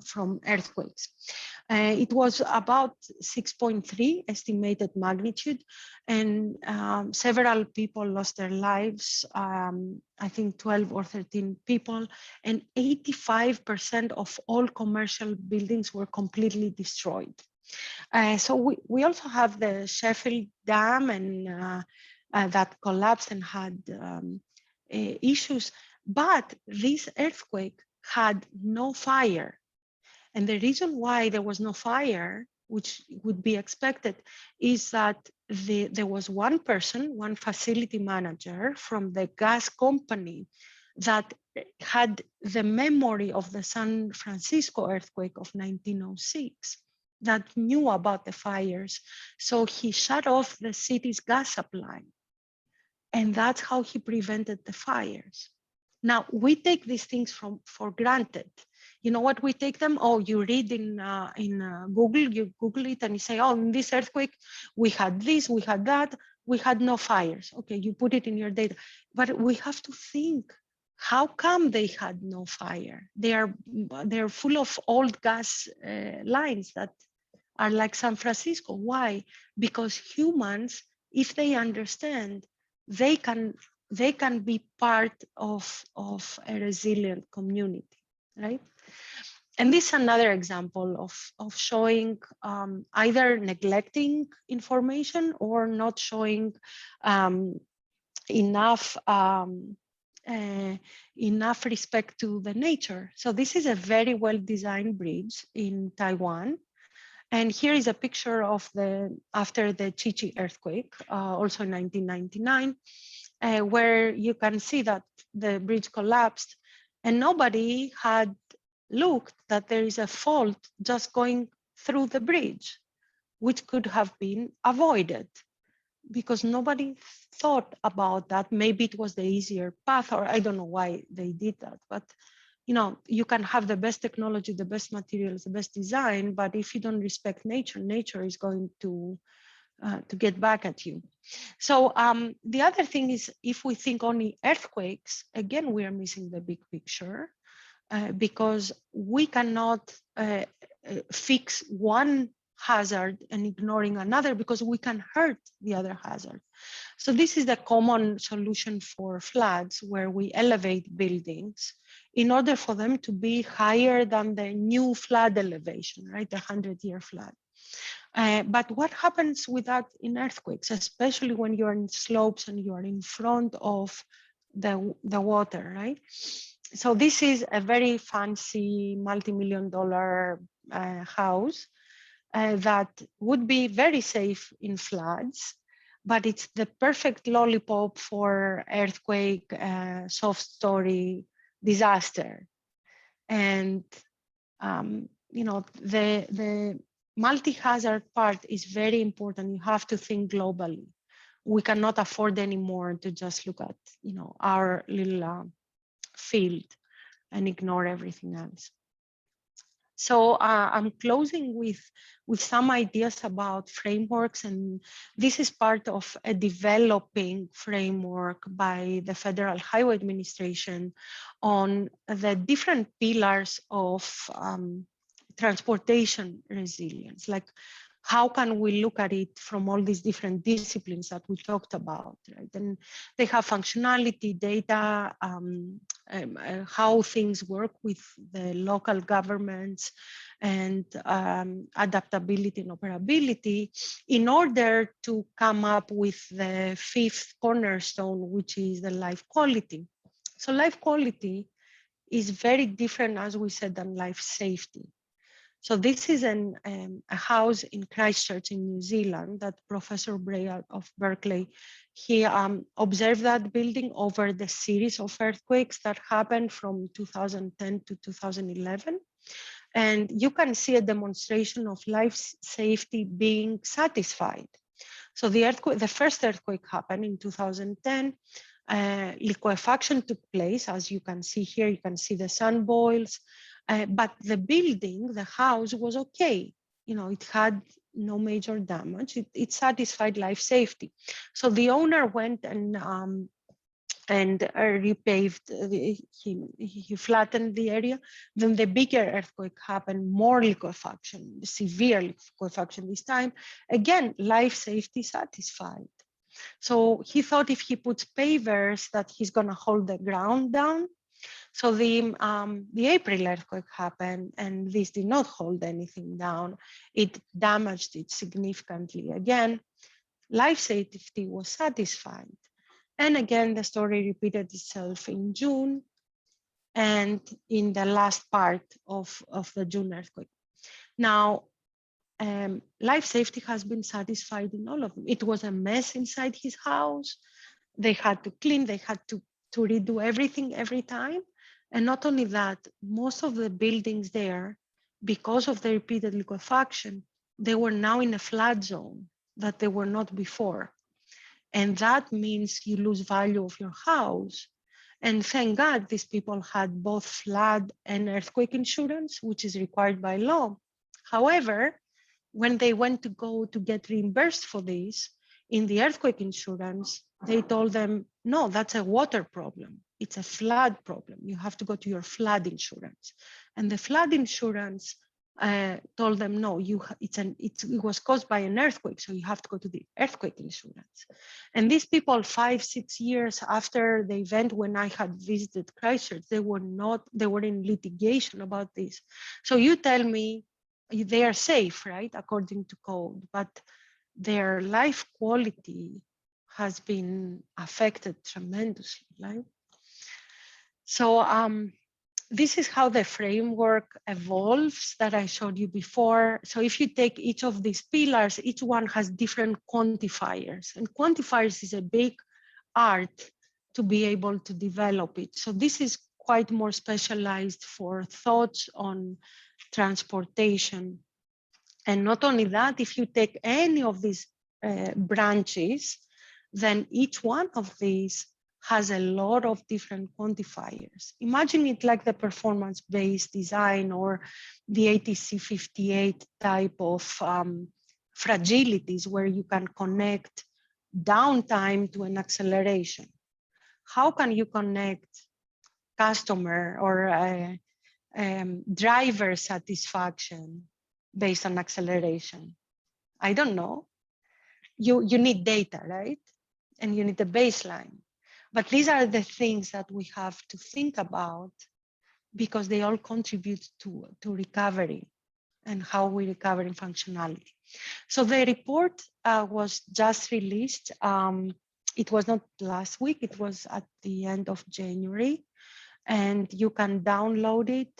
from earthquakes. It was about 6.3 estimated magnitude, and several people lost their lives, I think 12 or 13 people, and 85% of all commercial buildings were completely destroyed. So we also have the Sheffield Dam and that collapsed and had issues, but this earthquake had no fire. And the reason why there was no fire, which would be expected, is that there was one person, one facility manager from the gas company that had the memory of the San Francisco earthquake of 1906 that knew about the fires. So he shut off the city's gas supply. And that's how he prevented the fires. Now, we take these things for granted. You know what we take them? Oh, you read in Google, you Google it and you say, oh, in this earthquake, we had this, we had that, we had no fires. Okay, you put it in your data. But we have to think, how come they had no fire? They're full of old gas lines that are like San Francisco. Why? Because humans, if they understand, they can be part of a resilient community, right? And this is another example of showing either neglecting information or not showing enough respect to the nature. So this is a very well-designed bridge in Taiwan. And here is a picture of after the Chichi earthquake, also in 1999, where you can see that the bridge collapsed and nobody had looked that there is a fault just going through the bridge, which could have been avoided because nobody thought about that. Maybe it was the easier path, or I don't know why they did that, but you know, you can have the best technology, the best materials, the best design, but if you don't respect nature, nature is going to get back at you. So the other thing is, if we think only earthquakes, again, we are missing the big picture because we cannot fix one hazard and ignoring another because we can hurt the other hazard. So this is the common solution for floods, where we elevate buildings in order for them to be higher than the new flood elevation, right? The 100-year flood. But what happens with that in earthquakes, especially when you're in slopes and you are in front of the water, right? So this is a very fancy multi-million-dollar house that would be very safe in floods, but it's the perfect lollipop for earthquake, soft story, disaster. And you know, the multi-hazard part is very important. You have to think globally. We cannot afford anymore to just look at, you know, our little field and ignore everything else. So I'm closing with some ideas about frameworks, and this is part of a developing framework by the Federal Highway Administration on the different pillars of transportation resilience. Like, how can we look at it from all these different disciplines that we talked about, right? And they have functionality, data, how things work with the local governments, and adaptability and operability, in order to come up with the fifth cornerstone, which is the life quality. So life quality is very different, as we said, than life safety. So this is a house in Christchurch in New Zealand that Professor Bray of Berkeley, he observed that building over the series of earthquakes that happened from 2010 to 2011. And you can see a demonstration of life safety being satisfied. So the first earthquake happened in 2010. Liquefaction took place, as you can see here. You can see the sun boils. But the building, the house, was okay. You know, it had no major damage. It satisfied life safety. So the owner went and repaved. He flattened the area. Then the bigger earthquake happened, more liquefaction, severe liquefaction this time. Again, life safety satisfied. So he thought if he puts pavers that he's going to hold the ground down. So the April earthquake happened, and this did not hold anything down. It damaged it significantly. Again, life safety was satisfied. And again, the story repeated itself in June and in the last part of the June earthquake. Now, life safety has been satisfied in all of them. It was a mess inside his house. They had to clean, they had to redo everything every time. And not only that, most of the buildings there, because of the repeated liquefaction, they were now in a flood zone that they were not before. And that means you lose value of your house. And thank God these people had both flood and earthquake insurance, which is required by law. However, when they went to go to get reimbursed for this, in the earthquake insurance, they told them, no, that's a water problem. It's a flood problem. You have to go to your flood insurance. And the flood insurance told them, no, it was caused by an earthquake, so you have to go to the earthquake insurance. And these people, 5-6 years after the event when I had visited Christchurch, they were in litigation about this. So you tell me they are safe, right, according to code, but their life quality has been affected tremendously, right? So this is how the framework evolves that I showed you before. So if you take each of these pillars, each one has different quantifiers, and quantifiers is a big art to be able to develop it. So this is quite more specialized for thoughts on transportation. And not only that, if you take any of these branches, then each one of these has a lot of different quantifiers. Imagine it like the performance-based design or the ATC 58 type of fragilities where you can connect downtime to an acceleration. How can you connect customer or driver satisfaction based on acceleration? I don't know. You need data, right? And you need a baseline. But these are the things that we have to think about because they all contribute to recovery and how we recover in functionality. So the report was just released. It was not last week, it was at the end of January. And you can download it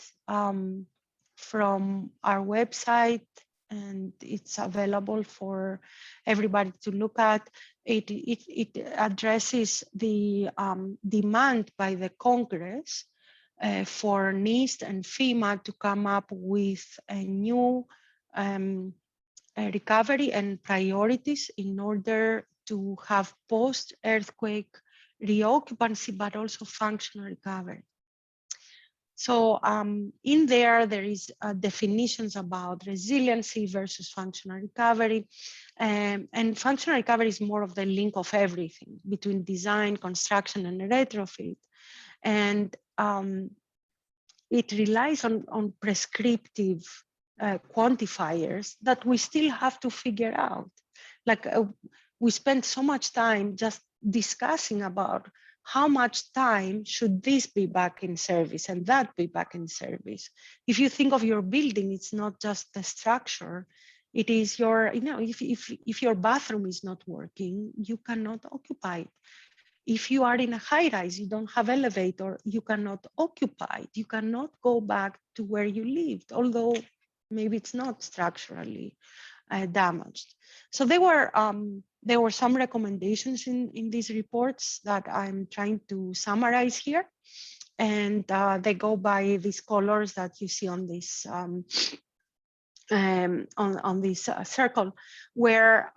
from our website, and it's available for everybody to look at. It addresses the demand by the Congress for NIST and FEMA to come up with a new recovery and priorities in order to have post-earthquake reoccupancy, but also functional recovery. So in there is definitions about resiliency versus functional recovery. And functional recovery is more of the link of everything between design, construction, and retrofit. And it relies on prescriptive quantifiers that we still have to figure out. Like we spend so much time just discussing about how much time should this be back in service and that be back in service. If you think of your building, it's not just the structure. It is your, if your bathroom is not working, you cannot occupy it. If you are in a high rise, you don't have elevator, you cannot occupy it. You cannot go back to where you lived, although maybe it's not structurally damaged. So there were some recommendations in these reports that I'm trying to summarize here. And they go by these colors that you see on this on this circle, where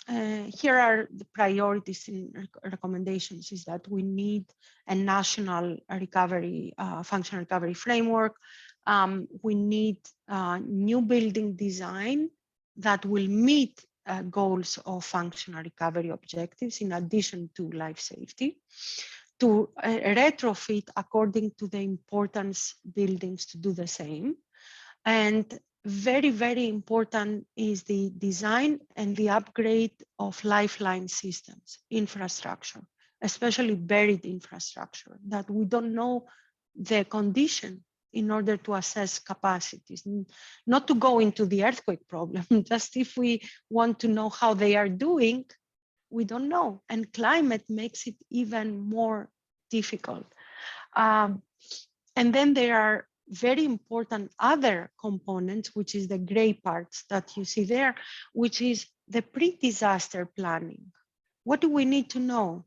here are the priorities in recommendations is that we need a national recovery, functional recovery framework. We need new building design that will meet goals of functional recovery objectives in addition to life safety, to retrofit according to the importance buildings to do the same. And very, very important is the design and the upgrade of lifeline systems, infrastructure, especially buried infrastructure that we don't know the condition in order to assess capacities, not to go into the earthquake problem, just if we want to know how they are doing, we don't know. And climate makes it even more difficult. And then there are very important other components, which is the gray parts that you see there, which is the pre-disaster planning. What do we need to know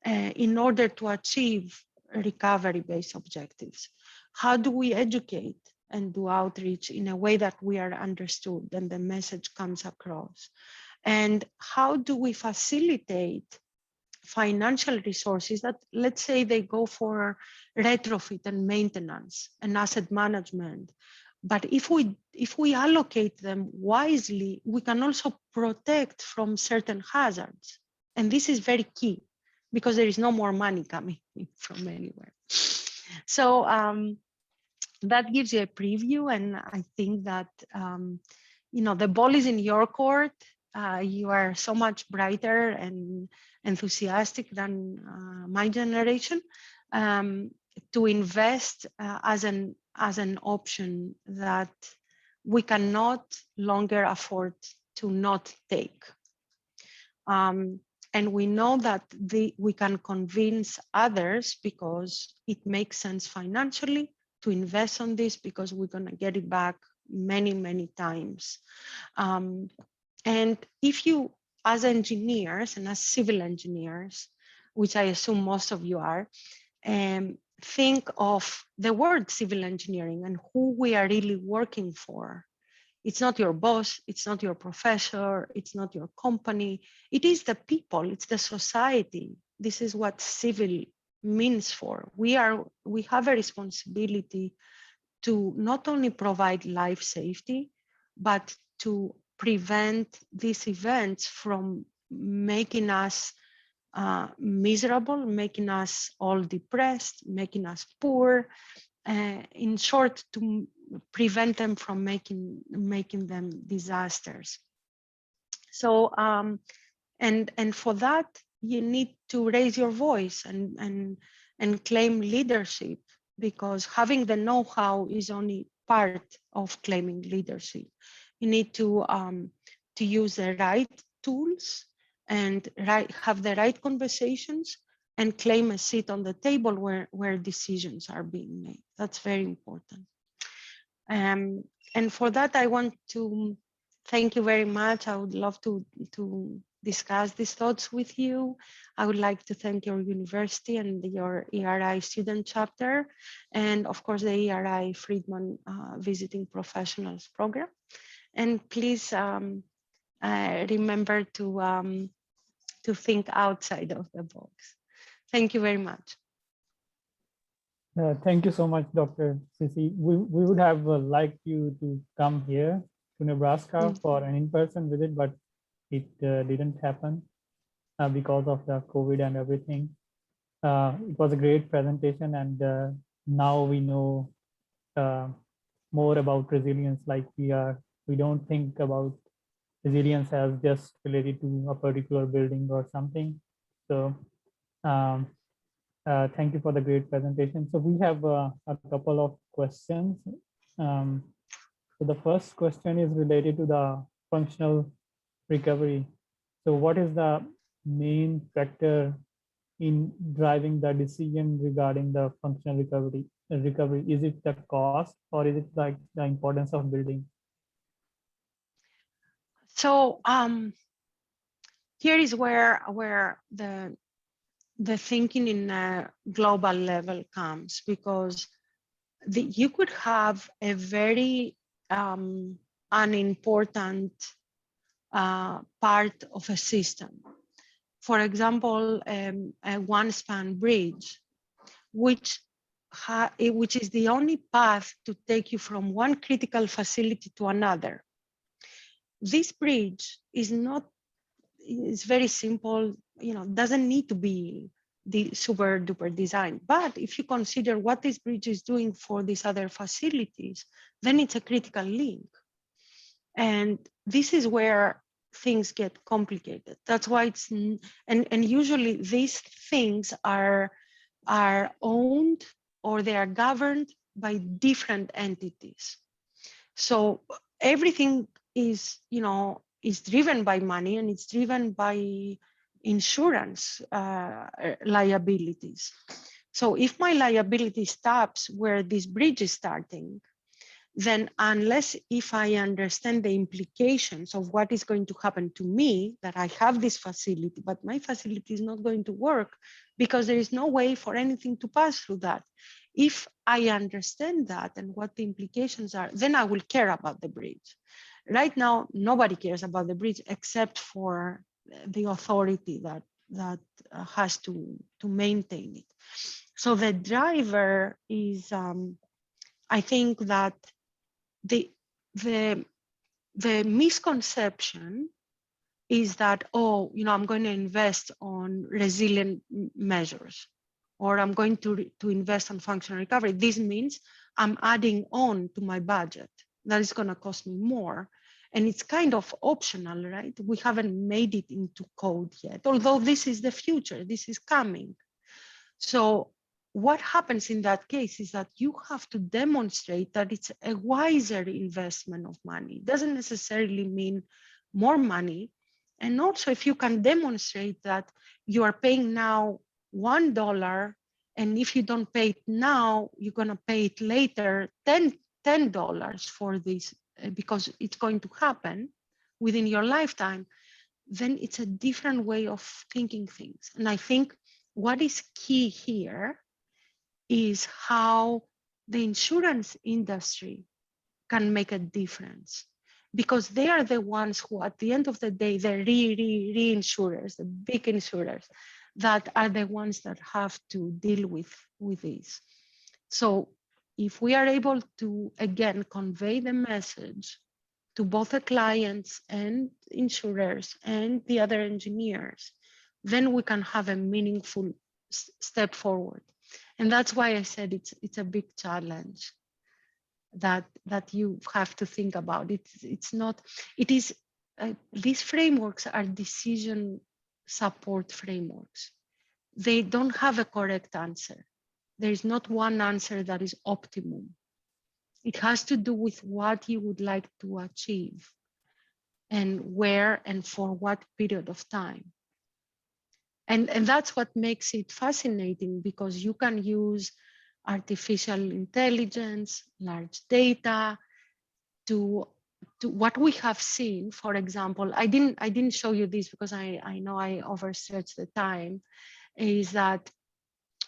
in order to achieve recovery-based objectives? How do we educate and do outreach in a way that we are understood and the message comes across? And how do we facilitate financial resources that, let's say, they go for retrofit and maintenance and asset management? But if we allocate them wisely, we can also protect from certain hazards. And this is very key because there is no more money coming from anywhere. So that gives you a preview, and I think that the ball is in your court. You are so much brighter and enthusiastic than my generation to invest as an option that we cannot longer afford to not take. And we know that we can convince others because it makes sense financially to invest on this because we're going to get it back many, many times. And if you, as engineers and as civil engineers, which I assume most of you are, think of the word civil engineering and who we are really working for. It's not your boss, it's not your professor, it's not your company. It is the people, it's the society. This is what civil means for. We have a responsibility to not only provide life safety, but to prevent these events from making us miserable, making us all depressed, making us poor. In short, to prevent them from making them disasters. So, and for that, you need to raise your voice and claim leadership, because having the know-how is only part of claiming leadership. You need to use the right tools and have the right conversations and claim a seat on the table where decisions are being made. That's very important. And for that, I want to thank you very much. I would love to discuss these thoughts with you. I would like to thank your university and your ERI student chapter, and of course the ERI FRIEDMAN Visiting Professionals Program. And please remember to think outside of the box. Thank you very much. Thank you so much, Dr. Sissy. We would have liked you to come here to Nebraska for an in-person visit, but it didn't happen because of the COVID and everything. It was a great presentation, and now we know more about resilience. Like we don't think about resilience as just related to a particular building or something. So thank you for the great presentation. So we have a couple of questions. So the first question is related to the functional recovery. So what is the main factor in driving the decision regarding the functional recovery? Is it the cost, or is it like the importance of building? So here is where the thinking in a global level comes, because you could have a very unimportant part of a system. For example, a one-span bridge, which is the only path to take you from one critical facility to another. This bridge is very simple, doesn't need to be the super duper design. But if you consider what this bridge is doing for these other facilities, then it's a critical link. And this is where things get complicated. That's why it's, and usually these things are owned or they are governed by different entities. So everything is, is driven by money, and it's driven by insurance liabilities. So if my liability stops where this bridge is starting, then unless if I understand the implications of what is going to happen to me, that I have this facility, but my facility is not going to work because there is no way for anything to pass through that. If I understand that and what the implications are, then I will care about the bridge. Right now, nobody cares about the bridge except for the authority that has to maintain it. So the driver is, I think that the misconception is that, oh, I'm going to invest on resilient measures, or I'm going to invest on functional recovery. This means I'm adding on to my budget. That is going to cost me more. And it's kind of optional, right? We haven't made it into code yet, although this is the future, this is coming. So what happens in that case is that you have to demonstrate that it's a wiser investment of money. It doesn't necessarily mean more money. And also if you can demonstrate that you are paying now $1, and if you don't pay it now, you're gonna pay it later, $10 for this, because it's going to happen within your lifetime, then it's a different way of thinking things. And I think what is key here is how the insurance industry can make a difference, because they are the ones who, at the end of the day, the reinsurers, the big insurers, that are the ones that have to deal with this. So if we are able to, again, convey the message to both the clients and insurers and the other engineers, then we can have a meaningful step forward. And that's why I said it's a big challenge that you have to think about. These frameworks are decision support frameworks. They don't have a correct answer. There is not one answer that is optimum. It has to do with what you would like to achieve and where and for what period of time. And that's what makes it fascinating, because you can use artificial intelligence, large data to what we have seen. For example, I didn't show you this because I know I overstretched the time, is that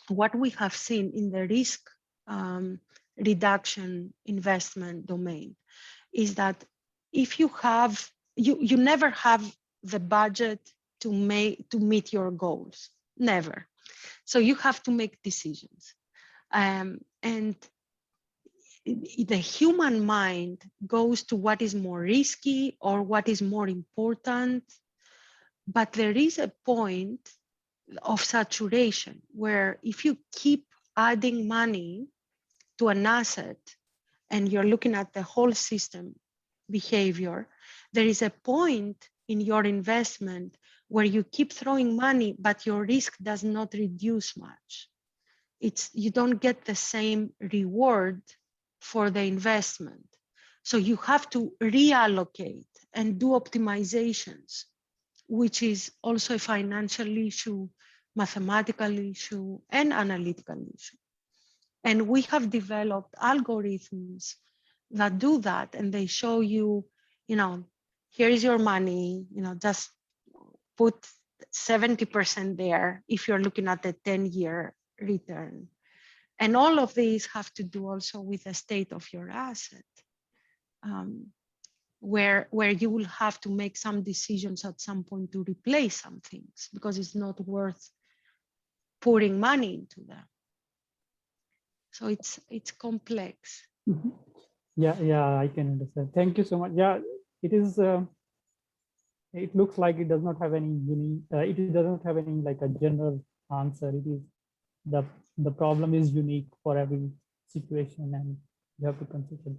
what we have seen in the risk reduction investment domain is that if you have, you never have the budget to meet your goals, never. So you have to make decisions. And the human mind goes to what is more risky or what is more important. But there is a point of saturation where if you keep adding money to an asset and you're looking at the whole system behavior, there is a point in your investment where you keep throwing money, but your risk does not reduce much. You don't get the same reward for the investment. So you have to reallocate and do optimizations, which is also a financial issue, mathematical issue, and analytical issue. And we have developed algorithms that do that, and they show you, here is your money, just put 70% there if you're looking at the 10-year return. And all of these have to do also with the state of your asset, where you will have to make some decisions at some point to replace some things because it's not worth pouring money into them. So it's complex. Mm-hmm. Yeah, I can understand. Thank you so much. Yeah, it is. It looks like it does not have any unique. It doesn't have any like a general answer. It is the problem is unique for every situation, and you have to consider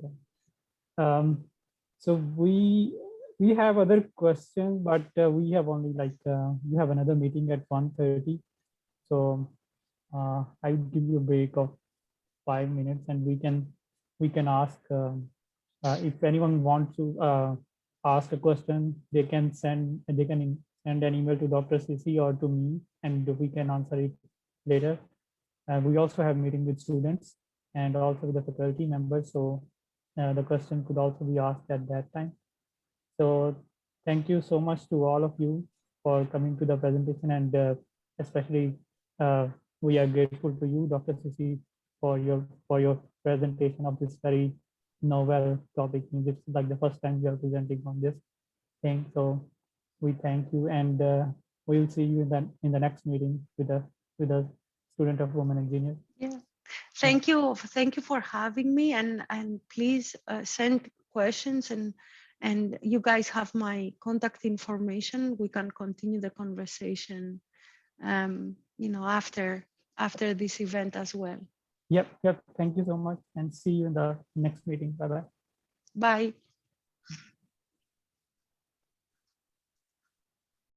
that. So we have other questions, but we have only we have another meeting at 1:30. So I will give you a break of 5 minutes, and we can ask if anyone wants to ask a question, they can send an email to Dr. Sissy or to me, and we can answer it later. We also have meeting with students and also with the faculty members. So the question could also be asked at that time. So thank you so much to all of you for coming to the presentation, and especially we are grateful to you, Dr. Sissy, for your presentation of this very novel topic. It's like the first time we are presenting on this thing. So we thank you, and we will see you in the next meeting with a student of women engineer. Yeah, thank you for having me, and please send questions, and you guys have my contact information. We can continue the conversation, you know, after this event as well. Yep. Thank you so much, and see you in the next meeting. Bye-bye. Bye.